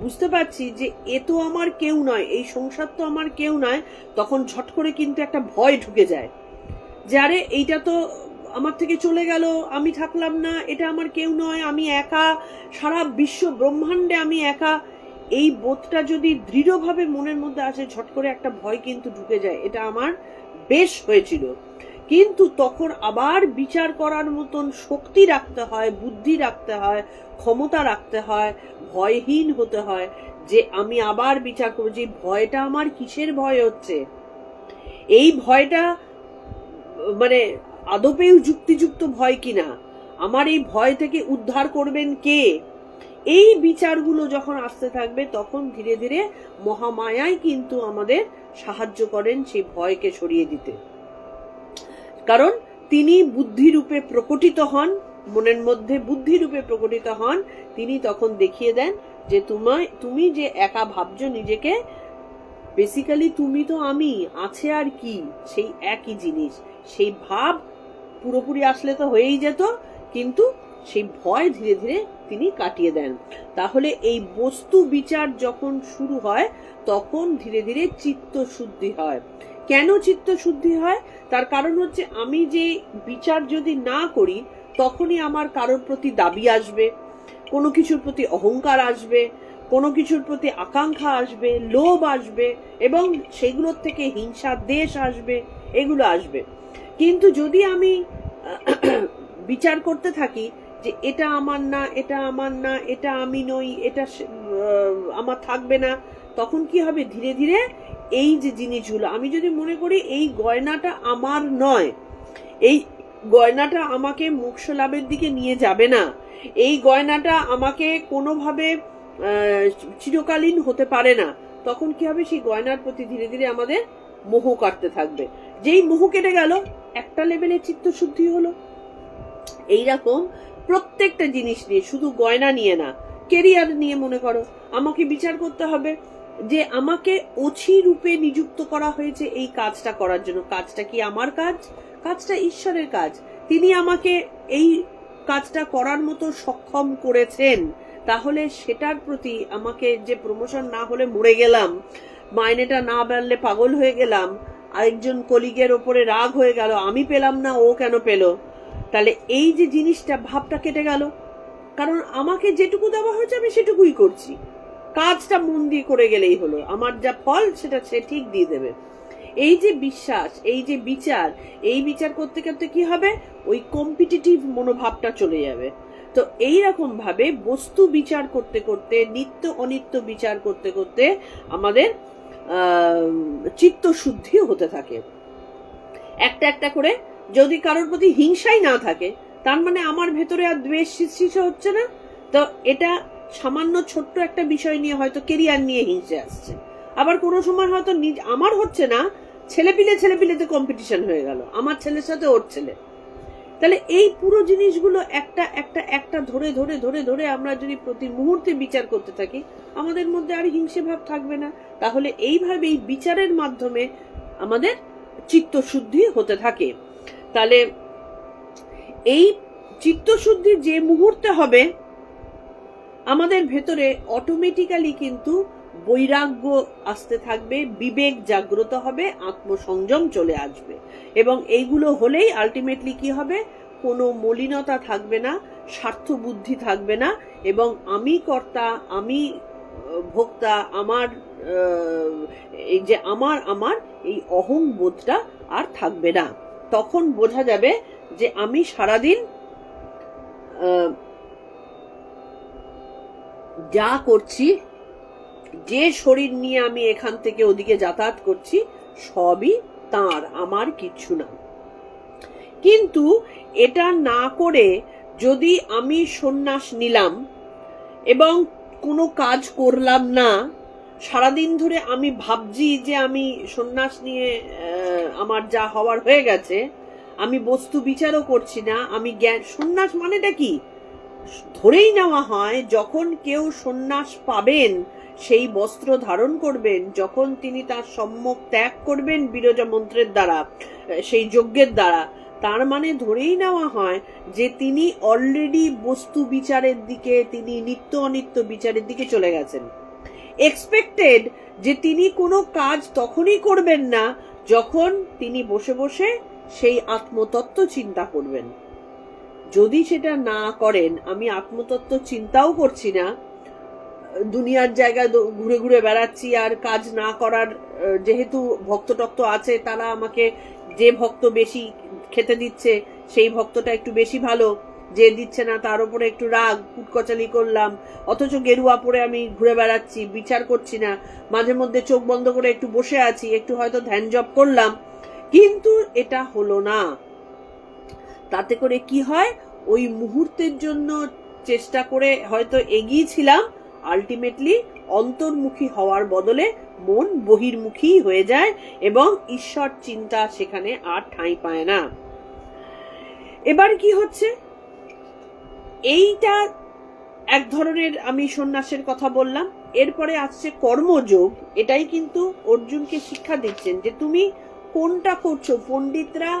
বুঝতে পারছি যে এ তো আমার কেউ নয়, এই সংসার তো আমার কেউ নয়, তখন ঝট করে কিন্তু একটা ভয় ঢুকে যায় যে আরে এইটা তো আমার থেকে চলে গেল, আমি থাকলাম না, এটা আমার কেউ নয়, আমি একা, সারা বিশ্ব ব্রহ্মাণ্ডে আমি একা। এই বোধটা যদি দৃঢ়ভাবে মনের মধ্যে আসে, ঝট করে একটা ভয় কিন্তু ঢুকে যায়। এটা আমার বেশ হয়েছিল। কিন্তু তখন আবার বিচার করার মতন শক্তি রাখতে হয়, বুদ্ধি রাখতে হয়, ক্ষমতা রাখতে হয়, ভয়হীন হতে হয়, যে আমি আবার বিচার করবো যে ভয়টা আমার কিসের ভয় হচ্ছে, এই ভয়টা মানে আদপেও যুক্তিযুক্ত ভয় কিনা, আমার এই ভয় থেকে উদ্ধার করবেন কে। এই বিচারগুলো যখন আসতে থাকবে, তখন ধীরে ধীরে মহামায়াই কিন্তু আমাদের সাহায্য করেন সেই ভয়কে সরিয়ে দিতে। কারণ তিনি বুদ্ধিরূপে প্রকটিত হন, মনের মধ্যে বুদ্ধিরূপে প্রকটিত হন। তিনি তখন দেখিয়ে দেন যে তুমি যে একা ভাবছো নিজেকে, বেসিক্যালি তুমি তো আমি, আছে আর কি, সেই একই জিনিস। সেই ভাব পুরোপুরি আসলে তো হয়েই যেত, কিন্তু সেই ভয় ধীরে ধীরে তিনি কাটিয়ে দেন। তাহলে এই বস্তু বিচার যখন শুরু হয়, তখন ধীরে ধীরে চিত্ত শুদ্ধি হয়। কেন চিত্ত শুদ্ধি হয়? তার কারণ হচ্ছে, আমি যে বিচার যদি না করি, তখনই আমার কারোর প্রতি দাবি আসবে, কোনো কিছুর প্রতি অহংকার আসবে, কোনো কিছুর প্রতি আকাঙ্ক্ষা আসবে, লোভ আসবে, এবং সেগুলোর থেকে হিংসা, দ্বেষ আসবে, এগুলো আসবে। কিন্তু যদি আমি বিচার করতে থাকি যে এটা আমার না, এটা আমার না, এটা আমি নই, এটা আমার থাকবে না, তখন কি হবে, ধীরে ধীরে এই যে জিনিসগুলো, আমি যদি মনে করি এই গয়নাটা আমার নয়, এই গয়নাটা আমাকে মোক্ষ লাভের দিকে নিয়ে যাবে না, এই গয়নাটা আমাকে কোনোভাবে চিরকালীন হতে পারে না, তখন কি হবে, সেই গয়নার প্রতি ধীরে ধীরে আমাদের মোহ কাটতে থাকবে। যেই মোহ কেটে গেল, একটা লেভেলে চিত্ত শুদ্ধি হলো। এইরকম প্রত্যেকটা জিনিস নিয়ে, শুধু গয়না নিয়ে না, কেরিয়ার নিয়ে মনে করো, আমাকে বিচার করতে হবে যে আমাকে অছি রূপে নিযুক্ত করা হয়েছে এই কাজটা করার জন্য। কাজটা কি আমার কাজ? কাজটা ঈশ্বরের কাজ। তিনি আমাকে এই কাজটা করার মতো সক্ষম করেছেন। তাহলে সেটার প্রতি আমাকে, যে প্রমোশন না হলে মরে গেলাম, মাইনেটা না বাড়লে পাগল হয়ে গেলাম, আরেকজন কলিগের ওপরে রাগ হয়ে গেল, আমি পেলাম না, ও কেন পেল, তাহলে এই যে জিনিসটা, ভাবটা কেটে গেল। কারণ আমাকে যেটুকু দেওয়া হয়েছে আমি সেটুকুই করছি, কাজটা মন দিয়ে করে গেলেই হলো, আমার যা ফল সেটা সে ঠিক দিয়ে দেবে। এই যে বিশ্বাস, এই যে বিচার, এই বিচার করতে করতে কি হবে, ওই কম্পিটিটিভ মনোভাবটা চলে যাবে। তো এইরকম ভাবে বস্তু বিচার করতে করতে, নিত্য অনিত্য বিচার করতে করতে আমাদের চিত্ত শুদ্ধি হতে থাকে। একটা একটা করে, যদি কারোর প্রতি হিংসাই না থাকে, তার মানে আমার ভেতরে আর দ্বেষ সৃষ্টি হচ্ছে না। তো এটা সামান্য ছোট্ট একটা বিষয় নিয়ে, হয়তো কেরিয়ার নিয়ে হিংসে আসছে, আবার কোনো সময় হয়তো আমার হচ্ছে না, ছেলেপিলেতে কম্পিটিশন হয়ে গেল, আমার ছেলের সাথে ওর ছেলে। তাহলে এই পুরো জিনিসগুলো একটা একটা একটা ধরে ধরে ধরে ধরে আমরা যদি প্রতি মুহূর্তে বিচার করতে থাকি, আমাদের মধ্যে আর হিংসে ভাব থাকবে না। তাহলে এইভাবে এই বিচারের মাধ্যমে আমাদের চিত্ত শুদ্ধি হতে থাকে। তাহলে এই চিত্ত শুদ্ধি যে মুহূর্তে হবে, আমাদের ভেতরে অটোমেটিক্যালি কিন্তু বৈরাগ্য আসতে থাকবে, বিবেক জাগ্রত হবে, আত্মসংযম চলে আসবে, এবং এইগুলো হলেই আলটিমেটলি কি হবে, কোনো মলিনতা থাকবে না, স্বার্থ বুদ্ধি থাকবে না, এবং আমি কর্তা, আমি ভোক্তা, আমার এই যে আমার এই অহং বোধটা আর থাকবে না। তখন বোঝা যাবে যে আমি সারাদিন যা করছি, যে শরীর নিয়ে আমি এখান থেকে ওদিকে যাতায়াত করছি, সবই তাঁর, আমার কিচ্ছু না। কিন্তু এটা না করে যদি আমি সন্ন্যাস নিলাম এবং কোনো কাজ করলাম না, সারাদিন ধরে আমি ভাবছি যে আমি সন্ন্যাস নিয়ে আমার যা হওয়ার হয়ে গেছে, আমি বস্তু বিচারও করছি না, আমি জ্ঞান, সন্ন্যাস মানেটা কি? ধরেই নেওয়া হয় যখন কেউ সন্ন্যাস পাবেন, সেই বস্ত্র ধারণ করবেন, যখন তিনি তার সম্যক ত্যাগ করবেন বিরজা মন্ত্রের দ্বারা, সেই যজ্ঞের দ্বারা, তার মানে ধরেই নেওয়া হয় যে তিনি অলরেডি বস্তু বিচারের দিকে, তিনি নিত্য অনিত্য বিচারের দিকে চলে গেছেন। এক্সপেক্টেড যে তিনি কোনো কাজ তখনই করবেন না যখন তিনি বসে বসে সেই আত্মতত্ত্ব চিন্তা করবেন। যদি সেটা না করেন, আমি আত্মতত্ত্ব চিন্তাও করছি না, দুনিয়ার জায়গায় ঘুরে ঘুরে বেড়াচ্ছি, আর কাজ না করার, যেহেতু ভক্ত টক্ত আছে, তারা আমাকে যে ভক্ত বেশি খেতে দিচ্ছে সেই ভক্তটা একটু বেশি ভালো, যে দিচ্ছে না তার উপরে একটু রাগ, কুটকচালি করলাম, অথচ গেরুয়া পরে আমি ঘুরে বেড়াচ্ছি, বিচার করছি না, মাঝে মধ্যে চোখ বন্ধ করে একটু বসে আছি, একটু হয়তো ধ্যান জপ করলাম, কিন্তু এটা হলো না। তাতে করে কি হয়, ওই মুহূর্তের জন্য চেষ্টা করে হয়তো এগিয়েছিলাম, আলটিমেটলি অন্তর্মুখী হওয়ার বদলে মন বহির্মুখী হয়ে যায় এবং ঈশ্বর চিন্তা সেখানে আর ঠাঁই পায় না। এবার কি হচ্ছে, এইটা এক ধরনের আমি সন্ন্যাসের কথা বললাম। এরপরে আসছে কর্মযোগ। এটাই কিন্তু অর্জুনকে শিক্ষা দিচ্ছেন যে তুমি কোনটা করছো। পণ্ডিতরা,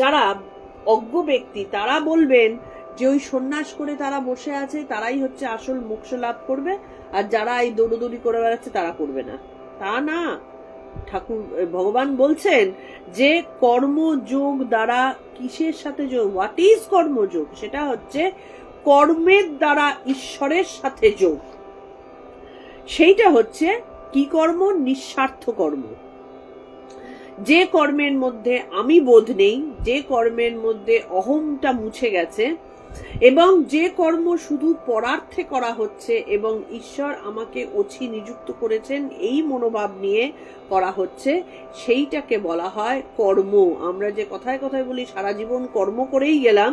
যারা অজ্ঞ ব্যক্তি, তারা বলবেন যে ওই সন্ন্যাস করে তারা বসে আছে তারাই হচ্ছে আসল মোক্ষ লাভ করবে, আর যারা এই দৌড়দৌড়ি করে বেড়াচ্ছে তারা করবে না। তা না, ঠাকুর ভগবান বলছেন যে কর্মযোগ দ্বারা, কিসের সাথে যোগ, হোয়াট ইজ কর্মযোগ? সেটা হচ্ছে কর্মের দ্বারা ঈশ্বরের সাথে যোগ। সেইটা হচ্ছে কি কর্ম? নিঃস্বার্থ কর্ম। যে কর্মের মধ্যে আমি বোধ নেই, যে কর্মের মধ্যে অহংটা মুছে গেছে, এবং যে কর্ম শুধু পরার্থে করা হচ্ছে এবং ঈশ্বর আমাকে অছি নিযুক্ত করেছেন এই মনোভাব নিয়ে করা হচ্ছে, সেইটাকে বলা হয় কর্ম। আমরা যে কথায় কথায় বলি সারা জীবন কর্ম করেই গেলাম,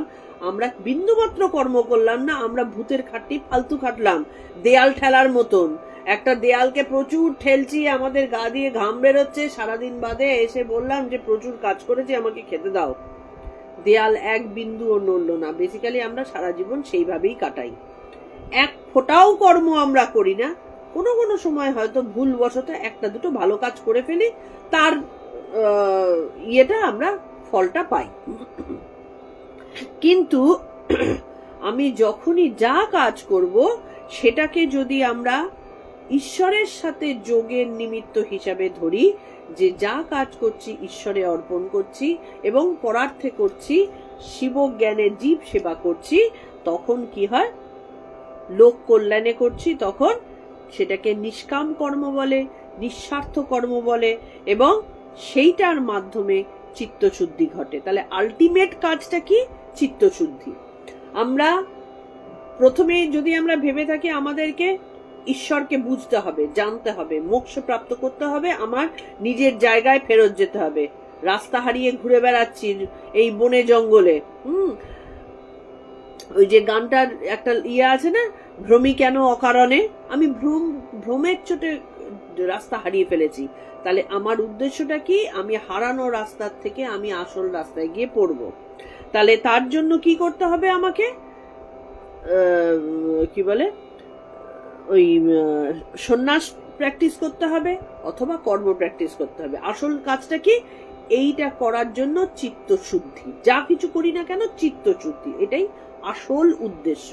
আমরা বিন্দুমাত্র কর্ম করলাম না, আমরা ভূতের খাটটি ফালতু খাটলাম, দেয়াল ঠেলার মতন। একটা দেয়ালকে প্রচুর ঠেলছি, আমাদের গা দিয়ে ঘাম বেরোচ্ছে, সারাদিন বাদে এসে বললাম যে প্রচুর কাজ করেছি, আমাকে খেতে দাও, দেয়াল এক বিন্দুও নড়ল না। বেসিক্যালি আমরা সারা জীবন সেইভাবেই কাটাই, এক ফোঁটাও কর্ম আমরা করি না। কোনো কোনো সময় হয়তো ভুলবশত একটা দুটো ভালো কাজ করে ফেলি, তার ইয়েটা আমরা ফলটা পাই। কিন্তু আমি যখনই যা কাজ করব সেটাকে যদি আমরা ঈশ্বরের সাথে যোগের নিমিত্ত হিসাবে ধরি, যে যা কাজ করছি ঈশ্বরে অর্পণ করছি এবং পরার্থে করছি, শিব জ্ঞানের জীব সেবা করছি, তখন কি হয়, লোক কল্যাণে করছি, তখন সেটাকে নিষ্কাম কর্ম বলে, নিঃস্বার্থ কর্ম বলে, এবং সেইটার মাধ্যমে চিত্তশুদ্ধি ঘটে। তাহলে আলটিমেট কাজটা কি? চিত্তশুদ্ধি। আমরা প্রথমে যদি আমরা ভেবে থাকি আমাদেরকে ঈশ্বরকে বুঝতে হবে, জানতে হবে, মোক্ষ প্রাপ্ত করতে হবে, আমার নিজের জায়গায় ফেরত যেতে হবে, রাস্তা হারিয়ে ঘুরে বেড়াচ্ছি এই বনে জঙ্গলে, ওই যে গানটার একটা ইয়ে আছে না, ভ্রমি কেন অকারণে, আমি ভ্রমের চোটে রাস্তা হারিয়ে ফেলেছি। তাহলে আমার উদ্দেশ্যটা কি? আমি হারানো রাস্তার থেকে আমি আসল রাস্তায় গিয়ে পড়বো। তাহলে তার জন্য কি করতে হবে? আমাকে কি বলে, ওই সন্ন্যাস প্র্যাকটিস করতে হবে অথবা কর্ম প্র্যাকটিস করতে হবে। আসল কাজটা কি? এইটা করার জন্য চিত্তশুদ্ধি, যা কিছু করি না কেন চিত্তশুদ্ধি, এটাই আসল উদ্দেশ্য।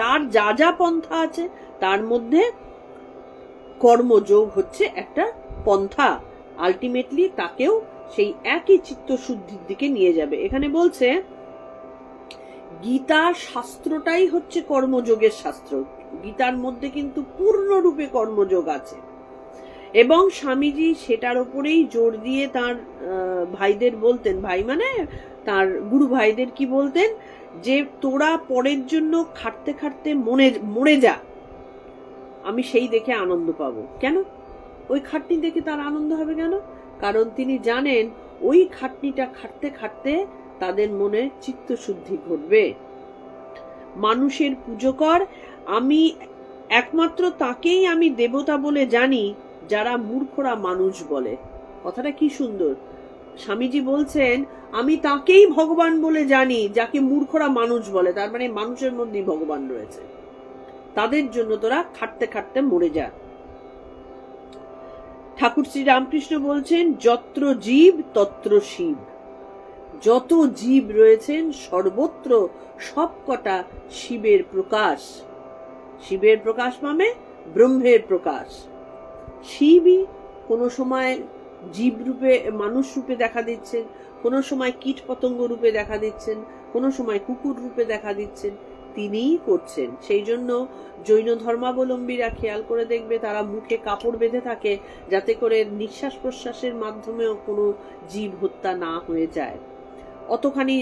তার যা যা পন্থা আছে তার মধ্যে কর্মযোগ হচ্ছে একটা পন্থা, আলটিমেটলি তাকেও সেই একই চিত্তশুদ্ধির দিকে নিয়ে যাবে। এখানে বলছে গীতা শাস্ত্রটাই হচ্ছে কর্মযোগের শাস্ত্র। গীতার মধ্যে কিন্তু পূর্ণরূপে কর্মযোগ আছে, এবং স্বামীজি সেটার উপরেই জোর দিয়ে তার ভাইদের বলতেন, ভাই মানে তার গুরু ভাইদের কি বলতেন, যে তোরা পরের জন্য খাটতে খাটতে মরে যা, আমি সেই দেখে আনন্দ পাবো। কেন? ওই খাটনি দেখে তার আনন্দ হবে কেন? কারণ তিনি জানেন ওই খাটনিটা খাটতে খাটতে তাদের মনে চিত্তশুদ্ধি ঘটবে। মানুষের পুজো কর, আমি একমাত্র তাকেই আমি দেবতা বলে জানি যারা মূর্খরা মানুষ বলে। কথাটা কি সুন্দর। স্বামীজি বলছেন আমি তাকেই ভগবান বলে জানি যাকে মূর্খরা মানুষ বলে, তার মানে মানুষের মধ্যেই ভগবান রয়েছে। তাদের জন্য তোরা খাটতে খাটতে মরে যা। ঠাকুর শ্রী রামকৃষ্ণ বলছেন যত্র জীব তত্র শিব। যত জীব রয়েছেন সর্বত্র সবকটা শিবের প্রকাশ। শিবের প্রকাশ মানে ব্রহ্মের প্রকাশ। শিবই কোনো সময় জীব রূপে মানুষ রূপে দেখা দিচ্ছেন, কোনো সময় কীট পতঙ্গ রূপে দেখা দিচ্ছেন, কোনো সময় কুকুর রূপে দেখা দিচ্ছেন, তিনিই করছেন। সেই জন্য জৈন ধর্মাবলম্বীরা খেয়াল করে দেখবে তারা মুখে কাপড় বেঁধে থাকে যাতে করে নিঃশ্বাস প্রশ্বাসের মাধ্যমেও কোনো জীব হত্যা না হয়ে যায়। অতখানি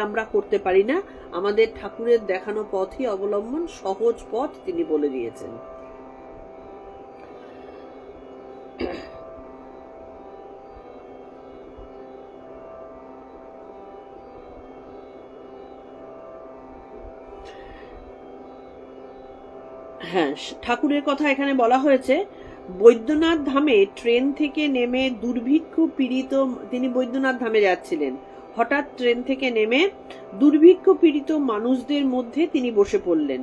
আমরা করতে পারি না। আমাদের ঠাকুরের দেখানো পথই অবলম্বন, সহজ পথ তিনি বলে দিয়েছেন। হ্যাঁ, ঠাকুরের কথা এখানে বলা হয়েছে। বৈদ্যনাথ ধামে ট্রেন থেকে নেমে দুর্ভিক্ষ পীড়িত, তিনি বৈদ্যনাথ ধামে যাচ্ছিলেন, হঠাৎ ট্রেন থেকে নেমে দুর্ভিক্ষ পীড়িত মানুষদের মধ্যে তিনি বসে পড়লেন।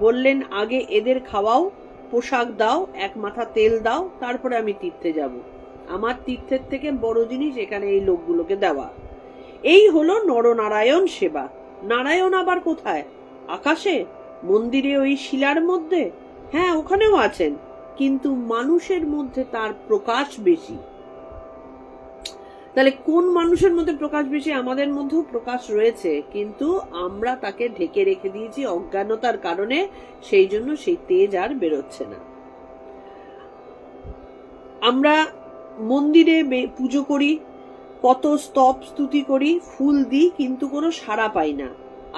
বললেন আগে এদের খাওয়াও, পোশাক দাও, এক মাথা তেল দাও, তারপরে আমি তীর্থে যাব। আমার তীর্থের থেকে বড় জিনিস এখানে এই লোকগুলোকে দেওয়া। এই হলো নরনারায়ণ সেবা। নারায়ণ আবার কোথায়? আকাশে, মন্দিরে ওই শিলার মধ্যে? হ্যাঁ, ওখানেও আছেন, কিন্তু মানুষের মধ্যে তার প্রকাশ বেশি। তাহলে কোন মানুষের মধ্যে প্রকাশ বেশি? আমাদের মধ্যেও প্রকাশ রয়েছে, কিন্তু আমরা তাকে ঢেকে রেখে দিয়েছি অজ্ঞানতার কারণে, সেই জন্য সেই তেজ আর বেরোচ্ছে না। আমরা মন্দিরে পুজো করি, কত স্তব স্তুতি করি, ফুল দিই, কিন্তু কোনো সাড়া পাই না।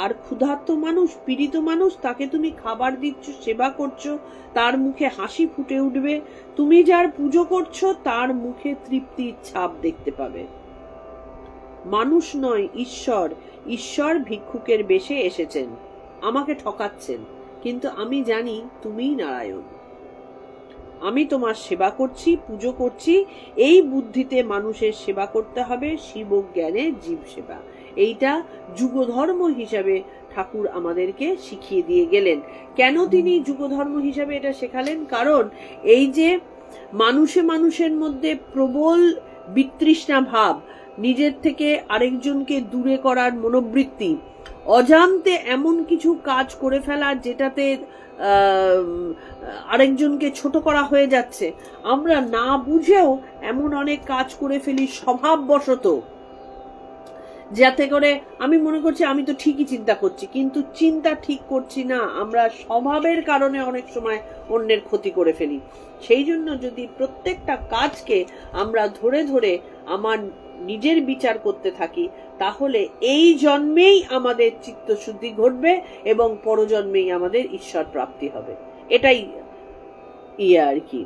আর ক্ষুধার্ত মানুষ, পীড়িত মানুষ, তাকে তুমি খাবার দিচ্ছ, সেবা করছো, তার মুখে হাসি ফুটে উঠবে। তুমি যার পুজো করছো তার মুখে তৃপ্তির ছাপ দেখতে পাবে। মানুষ নয়, ঈশ্বর। ঈশ্বর ভিক্ষুকের বেশে এসেছেন, আমাকে ঠকাচ্ছেন, কিন্তু আমি জানি তুমিই নারায়ণ। আমি তোমার সেবা করছি, পুজো করছি, এই বুদ্ধিতে মানুষের সেবা করতে হবে, শিব জ্ঞানে জীব সেবা। এইটা যুগধর্ম হিসাবে ঠাকুর আমাদেরকে শিখিয়ে দিয়ে গেলেন। কেন তিনি যুগধর্ম হিসাবে এটা শেখালেন? কারণ এই যে মানুষের মধ্যে প্রবল বিতৃষ্ণা ভাব, নিজের থেকে আরেকজনকে দূরে করার মনোবৃত্তি, অজান্তে এমন কিছু কাজ করে ফেলা যেটাতে আরেকজনকে ছোট করা হয়ে যাচ্ছে, আমরা না বুঝেও এমন অনেক কাজ করে ফেলি স্বভাববশত, যাতে করে আমি মনে করছি আমি তো ঠিকই চিন্তা করছি, কিন্তু চিন্তা ঠিক করছি না, আমরা স্বভাবের কারণে অনেক সময় অন্যের ক্ষতি করে ফেলি। সেই জন্য যদি প্রত্যেকটা কাজকে আমরা ধরে ধরে আমার নিজের বিচার করতে থাকি, তাহলে এই জন্মেই আমাদের চিত্তশুদ্ধি ঘটবে এবং পরজন্মেই আমাদের ঈশ্বর প্রাপ্তি হবে। এটাই আর কি।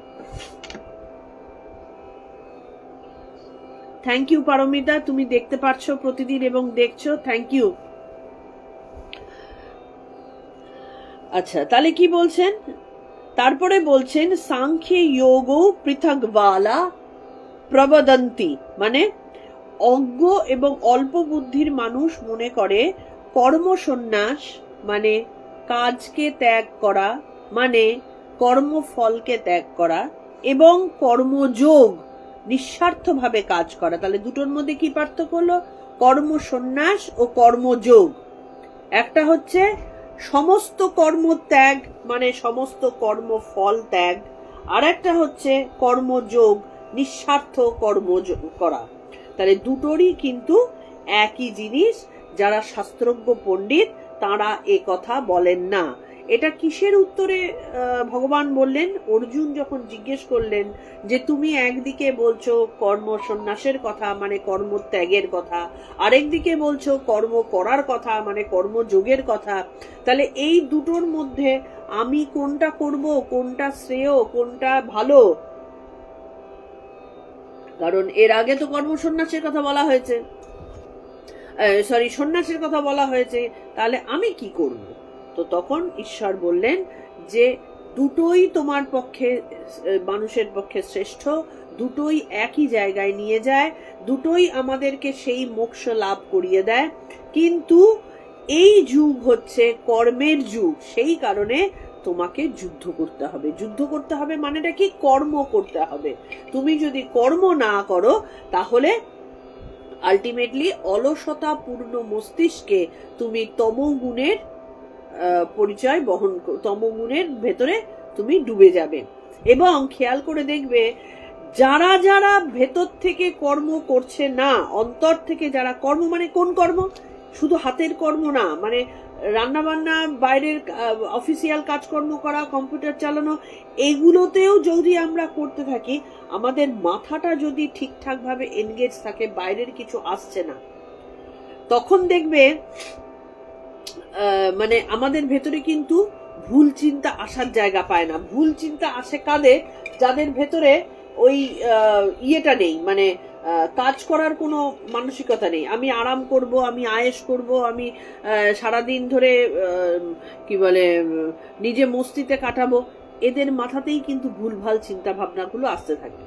থ্যাংক ইউ পারমিতা, তুমি দেখতে পারছো প্রতিদিন এবং দেখছো, থ্যাংক ইউ। আচ্ছা, তাহলে কি বলছেন? তারপরে বলছেন সাংখ্যে যোগ পৃথকবালা প্রবদন্তি, মানে অজ্ঞ এবং অল্প বুদ্ধির মানুষ মনে করে কর্ম সন্ন্যাস মানে কাজকে ত্যাগ করা, মানে কর্মফলকে ত্যাগ করা, এবং কর্মযোগ নিঃস্বার্থভাবে কাজ করা। তাহলে দুটোর মধ্যে কি পার্থক্য হলো? কর্ম সন্ন্যাস ও কর্মযোগ। একটা হচ্ছে সমস্ত কর্ম ত্যাগ, মানে সমস্ত কর্মফল ত্যাগ, আর একটা হচ্ছে কর্মযোগ, নিঃস্বার্থ কর্ম করা। তাহলে দুটোরই কিন্তু একই জিনিস। যারা শাস্ত্রজ্ঞ পণ্ডিত তারা এ কথা বলেন না। এটা কিসের উত্তরে ভগবান বললেন? অর্জুন যখন জিজ্ঞেস করলেন যে তুমি একদিকে বলছো কর্ম সন্ন্যাসের কথা, মানে কর্ম ত্যাগের কথা, আরেকদিকে বলছো কর্ম করার কথা, মানে কর্মযোগের কথা, তাহলে এই দুটোর মধ্যে আমি কোনটা করব, কোনটা শ্রেয়, কোনটা ভালো? কারণ এর আগে তো কর্ম সন্ন্যাসের কথা বলা হয়েছে। সন্ন্যাসের কথা বলা হয়েছে, তাহলে আমি কি করব? তো তখন ঈশ্বর বললেন যে দুটোই তোমার পক্ষে, মানুষের পক্ষে শ্রেষ্ঠ, দুটোই একই জায়গায় নিয়ে যায়, দুটোই আমাদেরকে সেই মোক্ষ লাভ করিয়ে দেয়, কিন্তু এই যুগ হচ্ছে কর্মের যুগ, সেই কারণে তোমাকে যুদ্ধ করতে হবে। যুদ্ধ করতে হবে মানেটা কি? কর্ম করতে হবে। তুমি যদি কর্ম না করো তাহলে আলটিমেটলি অলসতা পূর্ণ মস্তিষ্কে তুমি তমগুণের পরিচয় বহন, তমগুণের ভেতরে তুমি ডুবে যাবে। এবং খেয়াল করে দেখবে, যারা যারা ভেতর থেকে কর্ম করছে না, অন্তর থেকে যারা কর্ম, মানে কোন কর্ম? শুধু হাতের কর্ম না, মানে রান্না বান্না, বাইরের অফিসিয়াল কাজকর্ম করা, কম্পিউটার চালানো, এগুলোতেও যদি আমরা করতে থাকি, আমাদের মাথাটা যদি ঠিকঠাক ভাবে এনগেজ থাকে, বাইরের কিছু আসছে না, তখন দেখবে মানে আমাদের ভেতরে কিন্তু ভুল চিন্তা আসার জায়গা পায় না। ভুল চিন্তা আসে কাদের? যাদের ভেতরে ওই ইয়েটা নেই, মানে কাজ করার কোনো মানসিকতা নেই। আমি আরাম করব, আমি আয়েশ করব, আমি সারাদিন ধরে কি বলে নিজে মস্তিতে কাটাবো, এদের মাথাতেই কিন্তু ভুলভাল চিন্তা ভাবনাগুলো আসতে থাকে।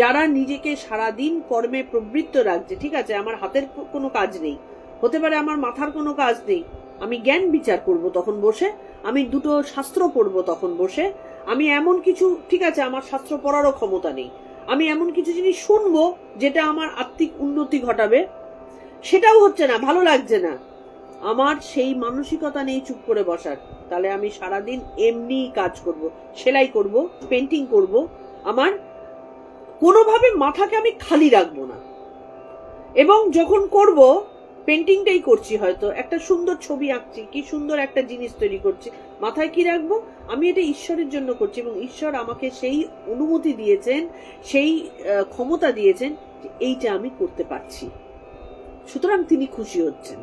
যারা নিজেকে সারাদিন কর্মে প্রবৃত্ত রাখছে, ঠিক আছে আমার হাতের কোনো কাজ নেই, হতে পারে আমার মাথার কোনো কাজ নেই, আমি জ্ঞান বিচার করব তখন বসে, আমি দুটো শাস্ত্র পড়বো তখন বসে, আমি এমন কিছু, ঠিক আছে আমার শাস্ত্র পড়ারও ক্ষমতা নেই, আমি এমন কিছু জিনিস শুনবো যেটা আমার আত্মিক উন্নতি ঘটাবে, সেটাও হচ্ছে না, ভালো লাগছে না, আমার সেই মানসিকতা নেই চুপ করে বসার, তাহলে আমি সারাদিন এমনি কাজ করব, সেলাই করব, পেন্টিং করব, আমার কোনোভাবে মাথাকে আমি খালি রাখবো না। এবং যখন করব, পেন্টিংটাই করছি, হয়তো একটা সুন্দর ছবি আঁকছি, কি সুন্দর একটা জিনিস তৈরি করছি, মাথায় কি রাখবো? আমি এটা ঈশ্বরের জন্য করছি, এবং ঈশ্বর আমাকে সেই অনুমতি দিয়েছেন, সেই ক্ষমতা দিয়েছেন যে এইটা আমি করতে পারছি, সুতরাং তিনি খুশি হচ্ছেন,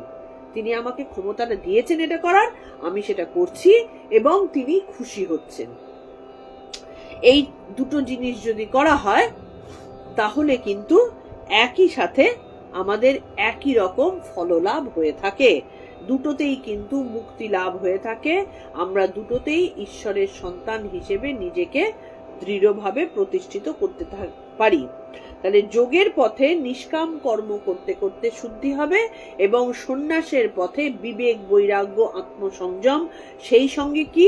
তিনি আমাকে ক্ষমতাটা দিয়েছেন এটা করার, আমি সেটা করছি এবং তিনি খুশি হচ্ছেন। এই দুটো জিনিস যদি করা হয় তাহলে কিন্তু একই সাথে আমাদের একই রকম ফললাভ হয়ে থাকে, দুটোতেই কিন্তু মুক্তি লাভ হয়ে থাকে, আমরা দুটোতেই ঈশ্বরের সন্তান হিসেবে নিজেকে দৃঢ়ভাবে প্রতিষ্ঠিত করতে পারি। তাহলে যোগের পথে নিষ্কাম কর্ম করতে করতে শুদ্ধি হবে, এবং সন্ন্যাসের পথে বিবেক, বৈরাগ্য, আত্মসংযম, সেই সঙ্গে কি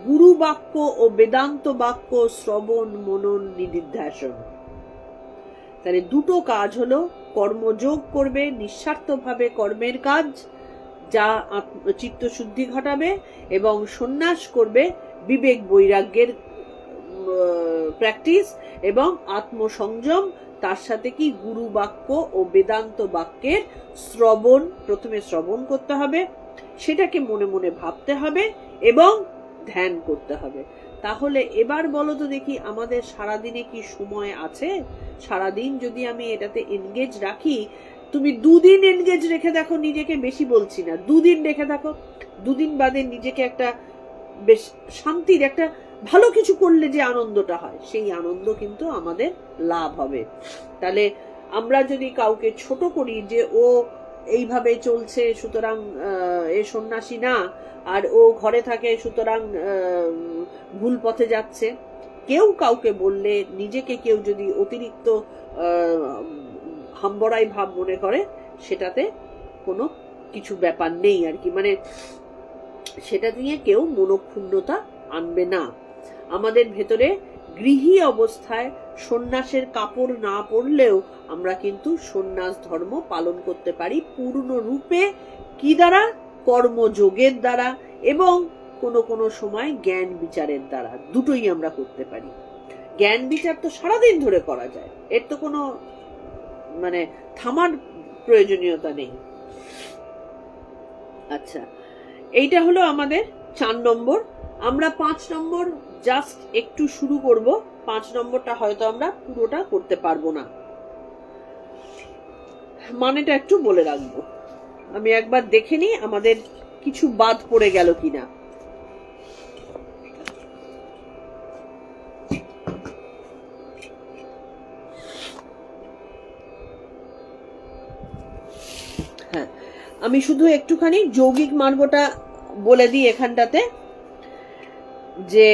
গুরু বাক্য ও বেদান্ত বাক্য শ্রবণ, মনন, নিদিধ্যাসন। তাহলে দুটো কাজ হলো, কর্মযোগ করবে নিঃস্বার্থভাবে কর্মের কাজ যা চিত্তশুদ্ধি ঘটাবে, এবং সন্ন্যাস করবে বিবেক বৈরাগ্যের প্র্যাকটিস এবং আত্মসংযম, তার সাথে কি গুরু বাক্য ও বেদান্ত বাক্যের শ্রবণ, প্রথমে শ্রবণ করতে হবে, সেটাকে মনে মনে ভাবতে হবে এবং ধ্যান করতে হবে। তাহলে এবার বলো তো দেখি, আমাদের সারাদিনে কি সময় আছে? সারাদিন যদি আমি এটাতে এনগেজ রাখি, তুমি দুদিন এনগেজ রেখে দেখো, নিজেকে বেশি বলছি না, দুদিন রেখে দেখো, দুদিন বাদে নিজেকে একটা বেশ শান্তির, একটা ভালো কিছু করলে যে আনন্দটা হয়, সেই আনন্দ কিন্তু আমাদের লাভ হবে। তাহলে আমরা যদি কাউকে ছোট করি যে ও এইভাবে চলছে সুতরাং এ সন্ন্যাসী না, আর ও ঘরে থাকে সুতরাং ভুল পথে যাচ্ছে, কেউ কাউকে বললে, নিজেকে কেউ যদি অতিরিক্ত হাম্বড়াই ভাব মনে করে, সেটাতে কোনো কিছু ব্যাপার নেই আর কি, মানে সেটা দিয়ে কেউ মনোক্ষুণ্ণতা আনবে না। আমাদের ভেতরে গৃহী অবস্থায় সন্ন্যাসের কাপড় না পরলেও আমরা কিন্তু সন্ন্যাস ধর্ম পালন করতে পারি পূর্ণরূপে। কি দ্বারা? কর্মযোগের দ্বারা, এবং কোনো কোনো সময় জ্ঞান বিচারের দ্বারা, দুটোই আমরা করতে পারি। জ্ঞান বিচার তো সারাদিন ধরে করা যায়, এর তো কোনো মানে থামার প্রয়োজনীয়তা নেই। আচ্ছা, এইটা হলো আমাদের 4 নম্বর। আমরা 5 নম্বর জাস্ট একটু শুরু করব, 5 নম্বরটা হয়তো আমরা পুরোটা করতে পারবো না, মানেটা একটু বলে রাখবো। আমি একবার দেখে নিই আমাদের কিছু বাদ পড়ে গেল কিনা। হ্যাঁ, আমি শুধু একটুখানি যৌগিক মার্গটা বলে দিই এখানটাতে, যে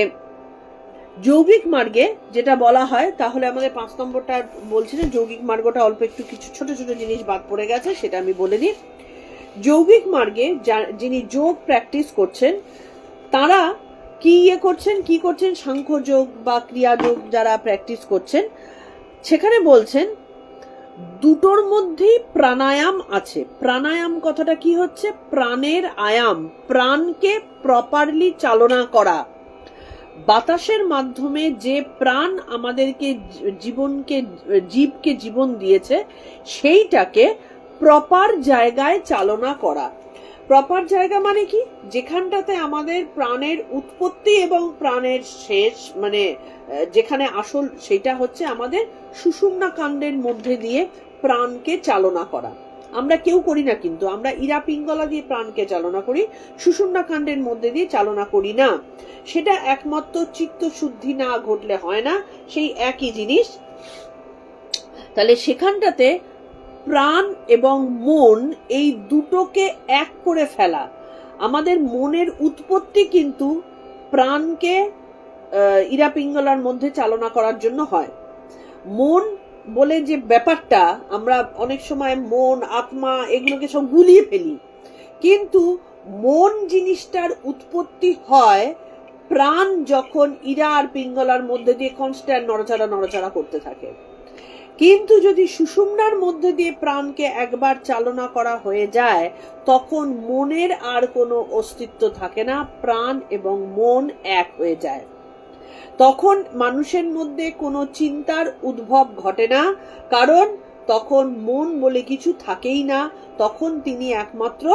যৌগিক মার্গে যেটা বলা হয়, তাহলে আমাদের 5 নম্বরটা বলছি না, যৌগিক মার্গটা অল্প একটু কিছু ছোট ছোট জিনিস বাদ পড়ে গেছে, সেটা আমি বলে দিই। যৌগিক মার্গে যিনি যোগ প্র্যাকটিস করছেন তারা কি করছেন, সাংখ্য যোগ বা ক্রিয়া যোগ যারা প্র্যাকটিস করছেন, সেখানে বলছেন দুটোর মধ্যেই প্রাণায়াম আছে। প্রাণায়াম কথাটা কি হচ্ছে? প্রাণের আয়াম, প্রাণকে প্রপারলি চালনা করা। বাতাসের মাধ্যমে যে প্রাণ আমাদেরকে জীবকে জীবন দিয়েছে, সেইটাকে প্রপার জায়গায় চালনা করা। প্রপার জায়গা মানে কি? যেখানটাতে আমাদের প্রাণের উৎপত্তি এবং প্রাণের শেষ, মানে যেখানে আসল, সেটা হচ্ছে আমাদের সুষুম্না কাণ্ডের মধ্যে দিয়ে প্রাণকে চালনা করা। আমরা কেউ করি না, কিন্তু আমরা ইরা পিঙ্গলা দিয়ে প্রাণকে চালনা করি, সুষুম্না কাণ্ডের মধ্যে দিয়ে চালনা করি না। সেটা একমাত্র চিত্ত শুদ্ধি না ঘটলে হয় না, সেই একই জিনিস। তাহলে সেখানটাতে প্রাণ এবং মন, এই দুটোকে এক করে ফেলা। আমাদের মনের উৎপত্তি কিন্তু প্রাণকে ইরা পিঙ্গলার মধ্যে চালনা করার জন্য হয়। মন বলে যে ব্যাপারটা, আমরা অনেক সময় মন, আত্মা এগুলোকে সব গুলিয়ে ফেলি, কিন্তু মন জিনিসটার উৎপত্তি হয় প্রাণ যখন ইরা আর পিঙ্গলার মধ্যে দিয়ে কনস্ট্যান্ট নড়াচড়া করতে থাকে। কিন্তু যদি সুষুম্নার মধ্যে দিয়ে প্রাণকে একবার চালনা করা হয়ে যায়, তখন মনের আর কোনো অস্তিত্ব থাকে না, প্রাণ এবং মন এক হয়ে যায়। তখন মানুষের মধ্যে কোনো চিন্তার উদ্ভব ঘটে না, কারণ তখন মন বলে কিছু থাকেই না। তখন তিনি একমাত্র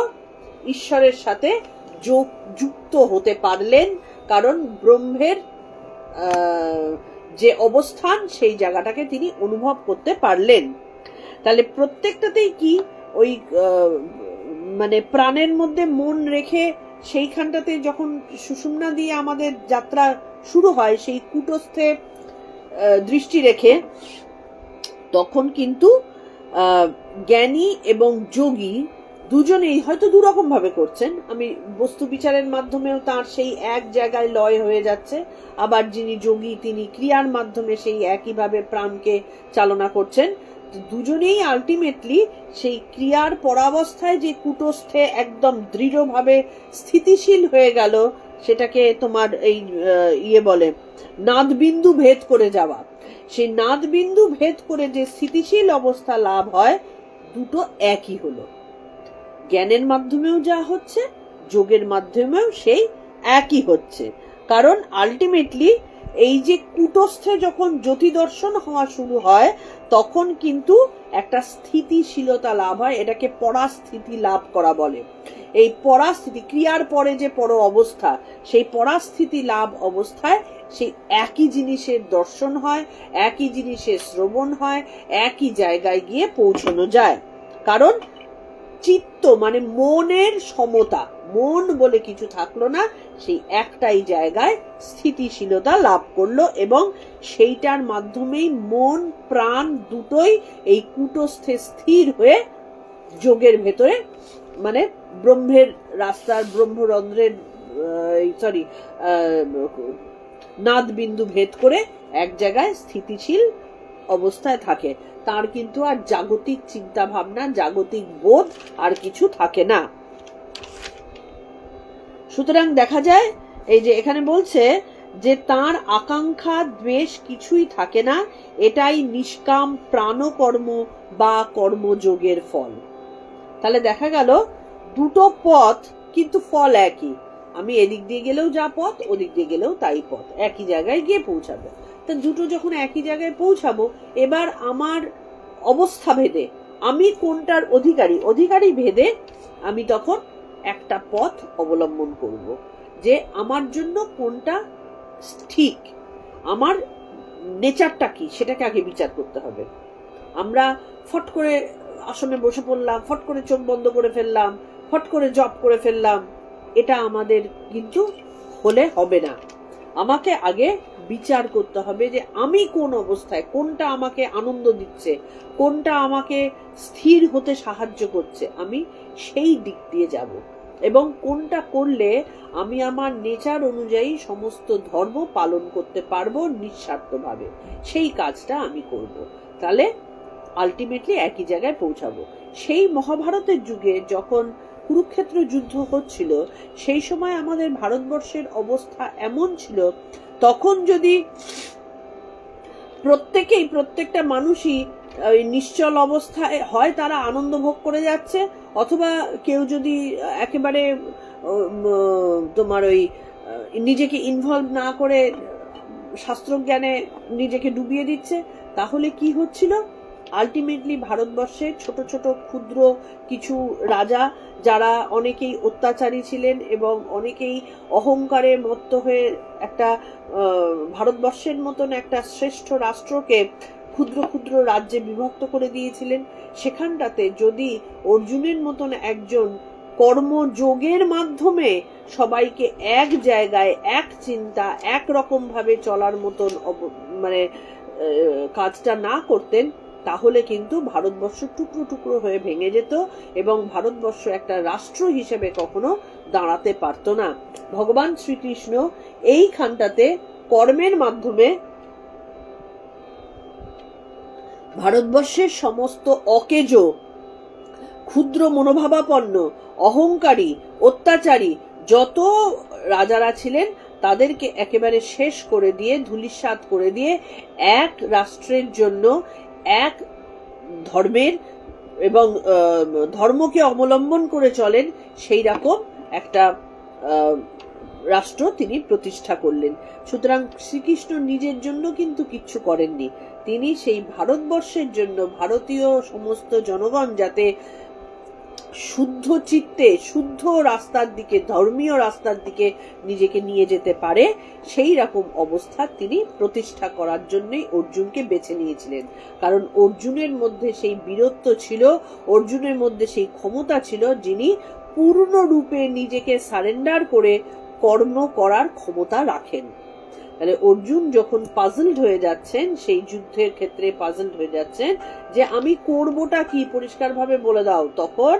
ঈশ্বরের সাথে যুক্ত হতে পারলেন, কারণ ব্রহ্মের যে অবস্থান, সেই জায়গাটাকে তিনি অনুভব করতে পারলেন। তাহলে প্রত্যেকটাতেই কি ওই মানে প্রাণের মধ্যে মন রেখে সেইখানটাতে যখন সুষুম্না দিয়ে আমাদের যাত্রা শুরু হয়, সেই কূটস্থে দৃষ্টি রেখে, তখন কিন্তু জ্ঞানী এবং যোগী দুজনেই হয়তো দুরকম ভাবে করছেন। আমি বস্তু বিচারের মাধ্যমেও তার সেই এক জায়গায় লয় হয়ে যাচ্ছে, আবার যিনি যোগী তিনি ক্রিয়ার মাধ্যমে সেই একইভাবে প্রাণকে চালনা করছেন। দুজনেই আলটিমেটলি সেই ক্রিয়ার পরাবস্থায় যে কূটস্থে একদম দৃঢ়ভাবে স্থিতিশীল হয়ে গেল, সেটাকে তোমার এই বলে নাদবিন্দু ভেদ করে যাওয়া। সেই নাদবিন্দু ভেদ করে যে স্থিতিশীল অবস্থা লাভ হয়, দুটো একই হলো। জ্ঞানের মাধ্যমেও যা হচ্ছে, যোগের মাধ্যমেও সেই একই হচ্ছে। কারণ আলটিমেটলি এই যে কূটস্থে যখন জ্যোতি দর্শন হওয়া শুরু হয়, তখন কিন্তু একটা স্থিতিশীলতা লাভ হয়। এটাকে পরাস্থিতি লাভ করা বলে। এই পরাস্থিতি, ক্রিয়ার পরে যে পর অবস্থা, সেই পরাস্থিতি লাভ অবস্থায় সেই একই জিনিসের দর্শন হয়, একই জিনিসের শ্রবণ হয়, একই জায়গায় গিয়ে পৌঁছানো যায়। কারণ চিত্ত মানে মনের সমতা, মন বলে কিছু থাকলো না, সেই একটাই জায়গায় স্থিতিশীলতা লাভ করলো, এবং সেইটার মাধ্যমেই মন প্রাণ দুটোই এই কূটস্থে স্থির হয়ে যোগের ভেতরে, মানে ব্রহ্মের রাস্তার, ব্রহ্মরন্ধ্রের নাদ বিন্দু ভেদ করে এক জায়গায় স্থিতিশীল অবস্থায় থাকে। তার কিন্তু আর জাগতিক চিন্তা ভাবনা, জাগতিক বোধ আর কিছু থাকে না। সুতরাং দেখা যায়, এই যে এখানে বলছে যে তার আকাঙ্ক্ষা দ্বেষ কিছুই থাকে না, এটাই নিষ্কাম প্রাণকর্ম বা কর্মযোগের ফল। তাহলে দেখা গেল দুটো পথ, কিন্তু ফল একই। আমি এদিক দিয়ে গেলেও যা পথ, ওদিক দিয়ে গেলেও তাই পথ, একই জায়গায় গিয়ে পৌঁছাবে। তা দুটো যখন একই জায়গায় পৌঁছাবো, এবার আমার অবস্থা ভেদে আমি কোনটার অধিকারী ভেদে আমি তখন একটা পথ অবলম্বন করব, যে আমার জন্য কোনটা ঠিক, আমার নেচারটা কি, সেটাকে আগে বিচার করতে হবে। আমরা ফট করে আসনে বসে পড়লাম, ফট করে চোখ বন্ধ করে ফেললাম, ফট করে জব করে ফেললাম, এটা আমাদের কিন্তু হলে হবে না। আমাকে আগে বিচার করতে হবে যে আমি কোন অবস্থায়, কোনটা আমাকে আনন্দ দিচ্ছে, কোনটা আমাকে স্থির হতে সাহায্য করছে, আমি সেই দিক দিয়ে যাব, এবং কোনটা করলে আমি আমার নেচার অনুযায়ী সমস্ত ধর্ম পালন করতে পারবো নিঃস্বার্থভাবে, সেই কাজটা আমি করব। তাহলে আলটিমেটলি একই জায়গায় পৌঁছাবো। সেই মহাভারতের যুগে যখন কুরুক্ষেত্র যুদ্ধ হচ্ছিল, সেই সময় আমাদের ভারতবর্ষের অবস্থা এমন ছিল, তখন যদি প্রত্যেকটা মানুষই নিশ্চল অবস্থায় হয়, তারা আনন্দ ভোগ করে যাচ্ছে, অথবা কেউ যদি একেবারে তোমার ওই নিজেকে ইনভলভ না করে শাস্ত্রজ্ঞানে নিজেকে ডুবিয়ে দিচ্ছে, তাহলে কি হচ্ছিল? আলটিমেটলি ভারতবর্ষে ছোট ছোট ক্ষুদ্র কিছু রাজা, যারা অনেকেই অত্যাচারী ছিলেন এবং অনেকেই অহংকারে মত্ত হয়ে একটা ভারতবর্ষের মতন একটা শ্রেষ্ঠ রাষ্ট্রকে ক্ষুদ্র ক্ষুদ্র রাজ্যে বিভক্ত করে দিয়েছিলেন, সেখানটাতে যদি অর্জুনের মতন একজন কর্মযোগের মাধ্যমে সবাইকে এক জায়গায়, এক চিন্তা, এক রকম ভাবে চলার মতন মানে কাজটা না করতেন, তাহলে কিন্তু ভারতবর্ষ টুকরো টুকরো হয়ে ভেঙে যেত এবং ভারতবর্ষ একটা রাষ্ট্র হিসেবে কখনো দাঁড়াতে পারত না। ভগবান শ্রীকৃষ্ণ এইখানটাতে কর্মের মাধ্যমে ভারতবর্ষের সমস্ত অকেজো, ক্ষুদ্র মনোভাবাপন্ন, অহংকারী, অত্যাচারী যত রাজারা ছিলেন, তাদেরকে একেবারে শেষ করে দিয়ে, ধূলিসাৎ করে দিয়ে, এক রাষ্ট্রের জন্য, এক ধর্মের এবং ধর্মকে অবলম্বন করে চলেন সেই রকম একটা রাষ্ট্র তিনি প্রতিষ্ঠা করলেন। সুতরাং শ্রীকৃষ্ণ নিজের জন্য কিন্তু কিচ্ছু করেননি, তিনি সেই ভারতবর্ষের জন্য, ভারতীয় সমস্ত জনগণ যাতে শুদ্ধ চিত্তে, শুদ্ধ রাস্তার দিকে, ধর্মীয় রাস্তার দিকে নিজেকে নিয়ে যেতে পারে, সেই রকম অবস্থা তিনি প্রতিষ্ঠা করার জন্যই অর্জুনকে বেছে নিয়েছিলেন। কারণ অর্জুনের মধ্যে সেই বীরত্ব ছিল, অর্জুনের মধ্যে সেই ক্ষমতা ছিল, যিনি পূর্ণরূপে নিজেকে সারেন্ডার করে কর্ম করার ক্ষমতা রাখেন। তাহলে অর্জুন যখন পাজলড হয়ে যাচ্ছেন, সেই যুদ্ধের ক্ষেত্রে পাজলড হয়ে যাচ্ছেন যে আমি করবোটা কি, পরিষ্কারভাবে বলে দাও, তখন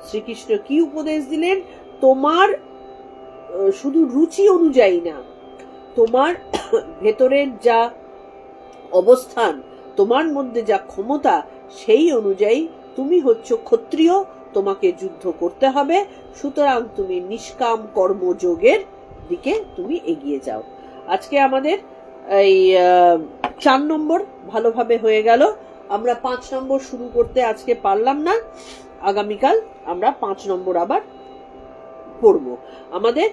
শ্রীকৃষ্ণ কি উপদেশ দিলেন? তোমার শুধু রুচি অনুযায়ী না, তোমার ভেতরের যা অবস্থান, তোমার মধ্যে যা ক্ষমতা, সেই অনুযায়ী তুমি হচ্ছ ক্ষত্রিয়, তোমাকে যুদ্ধ করতে হবে, সুতরাং তুমি নিষ্কাম কর্মযোগের দিকে তুমি এগিয়ে যাও। আজকে আমাদের এই 4 নম্বর ভালোভাবে হয়ে গেল। আমরা 5 নম্বর শুরু করতে আজকে পারলাম না, আগামীকাল আমরা 5 নম্বর আবার পড়ব। আমাদের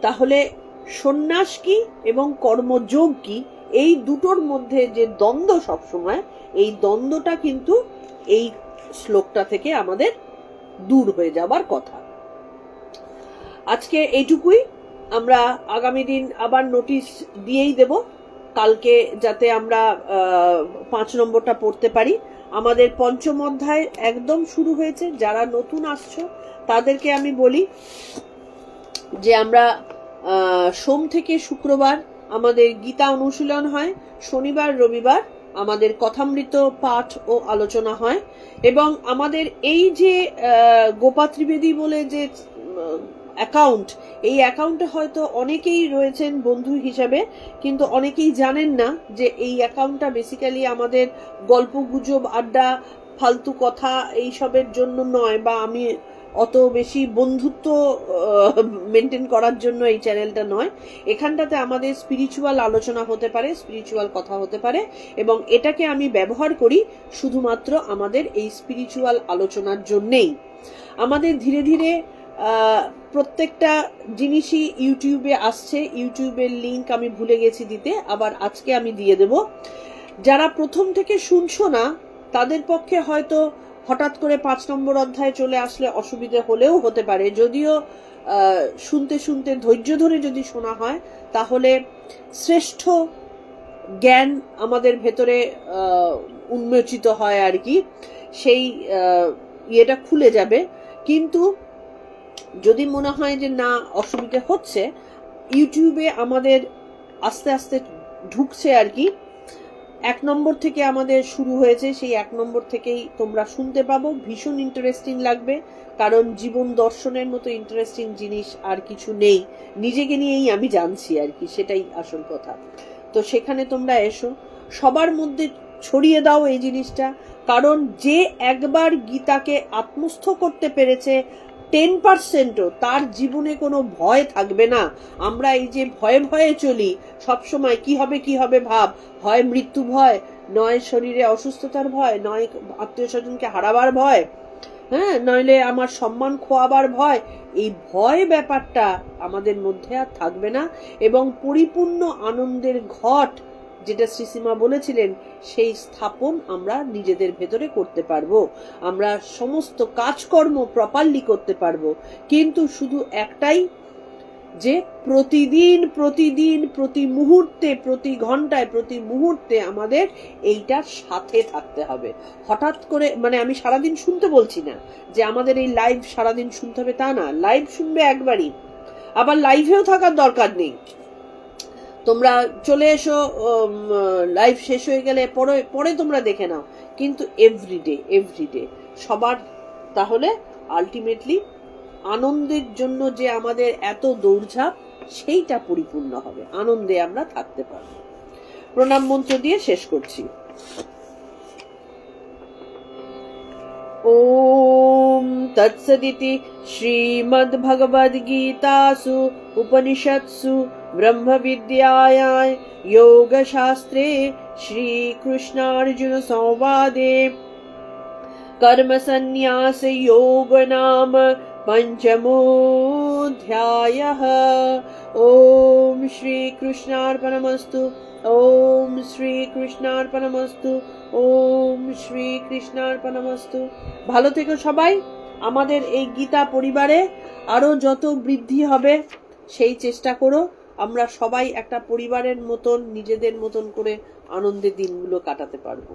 তাহলে সন্ন্যাস কি এবং কর্মযোগ কি, এই দুটোর মধ্যে যে দ্বন্দ্ব সবসময়, এই দ্বন্দ্বটা কিন্তু এই শ্লোকটা থেকে আমাদের দূর হয়ে যাবার কথা। আজকে এইটুকুই, আমরা আগামী দিন আবার নোটিশ দিয়েই দেব, কালকে যাতে আমরা 5 নম্বরটা পড়তে পারি। আমাদের 5ম অধ্যায় একদম শুরু হয়েছে। যারা নতুন আসছো তাদেরকে আমি বলি যে আমরা সোম থেকে শুক্রবার আমাদের গীতা অনুশীলন হয়, শনিবার রবিবার আমাদের কথামৃত পাঠ ও আলোচনা হয়, এবং আমাদের এই যে গোপা ত্রিবেদী বলে যে অ্যাকাউন্ট, এই অ্যাকাউন্টে হয়তো অনেকেই রয়েছেন বন্ধু হিসেবে, কিন্তু অনেকেই জানেন না যে এই অ্যাকাউন্টটা বেসিক্যালি আমাদের গল্প গুজব, আড্ডা, ফালতু কথা এইসবের জন্য নয়, বা আমি অত বেশি বন্ধুত্ব মেনটেন করার জন্য এই চ্যানেলটা নয়। এখানটাতে আমাদের স্পিরিচুয়াল আলোচনা হতে পারে, স্পিরিচুয়াল কথা হতে পারে, এবং এটাকে আমি ব্যবহার করি শুধুমাত্র আমাদের এই স্পিরিচুয়াল আলোচনার জন্যেই। আমাদের ধীরে ধীরে প্রত্যেকটা জিনিসই ইউটিউবে আসছে। ইউটিউবের লিংক আমি ভুলে গেছি দিতে, আবার আজকে আমি দিয়ে দেব। যারা প্রথম থেকে শুনছো না, তাদের পক্ষে হয়তো হঠাৎ করে 5 নম্বর অধ্যায় চলে আসলে অসুবিধে হলেও হতে পারে, যদিও শুনতে শুনতে ধৈর্য ধরে যদি শোনা হয়, তাহলে শ্রেষ্ঠ জ্ঞান আমাদের ভেতরে উন্মোচিত হয় আর কি, সেই ইয়েটা খুলে যাবে। কিন্তু যদি মনে হয় যে না, অসুবিধা হচ্ছে, ইউটিউবে আমাদের আস্তে আস্তে ঢুকছে আর কি, 1 নম্বর থেকে আমাদের শুরু হয়েছে, সেই 1 নম্বর থেকেই তোমরা শুনতে পাবো। ভীষণ ইন্টারেস্টিং লাগবে, কারণ জীবন দর্শনের মতো ইন্টারেস্টিং জিনিস আর কিছু নেই, নিজেকে নিয়েই আমি জানছি আর কি, সেটাই আসল কথা। তো সেখানে তোমরা এসো, সবার মধ্যে ছড়িয়ে দাও এই জিনিসটা, কারণ যে একবার গীতাকে আত্মস্থ করতে পেরেছে 10%ও, তার জীবনে কোনো ভয় থাকবে না। আমরা এই যে ভয়ে ভয়ে চলি সবসময়, কি হবে কি হবে ভাব, হয় মৃত্যু ভয়, নয় শরীরে অসুস্থতার ভয়, নয় আত্মীয় স্বজনকে হারাবার ভয়, হ্যাঁ, নইলে আমার সম্মান খোয়াবার ভয়। এই ভয় ব্যাপারটা আমাদের মধ্যে আর থাকবে না, এবং পরিপূর্ণ আনন্দের ঘট, যেটা শ্রীসীমা বলেছিলেন, সেই স্থাপন আমরা নিজেদের ভেতরে করতে পারবো। আমরা সমস্ত কাজকর্ম প্রপারলি করতে পারবো, কিন্তু শুধু একটাই, যে প্রতিদিন প্রতিদিন প্রতি মুহূর্তে, প্রতি ঘন্টায়, প্রতি মুহূর্তে আমাদের এইটার সাথে থাকতে হবে। হঠাৎ করে, মানে আমি সারাদিন শুনতে বলছি না যে আমাদের এই লাইভ সারাদিন শুনতে হবে, তা না। লাইভ শুনবে একবারই, আবার লাইভেও থাকার দরকার নেই। তোমরা চলে এসো, লাইভ শেষ হয়ে গেলে পরে পরে তোমরা দেখে নাও, কিন্তু এভরিডে সবার, তাহলে আলটিমেটলি আনন্দের জন্য যে আমাদের এত দৌড়ঝাঁপ, সেইটা পরিপূর্ণ হবে, আনন্দে আমরা থাকতে পারব। প্রণাম মন্ত্র দিয়ে শেষ করছি। ओम तत्सदिति श्रीमद्भगवद्गीतासु उपनिषत्सु ब्रह्मविद्यायां योगशास्त्रे श्रीकृष्णार्जुन संवादे कर्मसन्न्यास योग नाम पंचमोऽध्यायः। ओम श्री कृष्णार्पणमस्तु। ओम श्री कृष्णार्पणमस्तु। ओम श्री कृष्णार्पणमस्तु। ভালো থেকো সবাই। আমাদের এই গীতা পরিবারে আরো যত বৃদ্ধি হবে সেই চেষ্টা করো। আমরা সবাই একটা পরিবারের মতন, নিজেদের মতন করে আনন্দের দিনগুলো কাটাতে পারবো।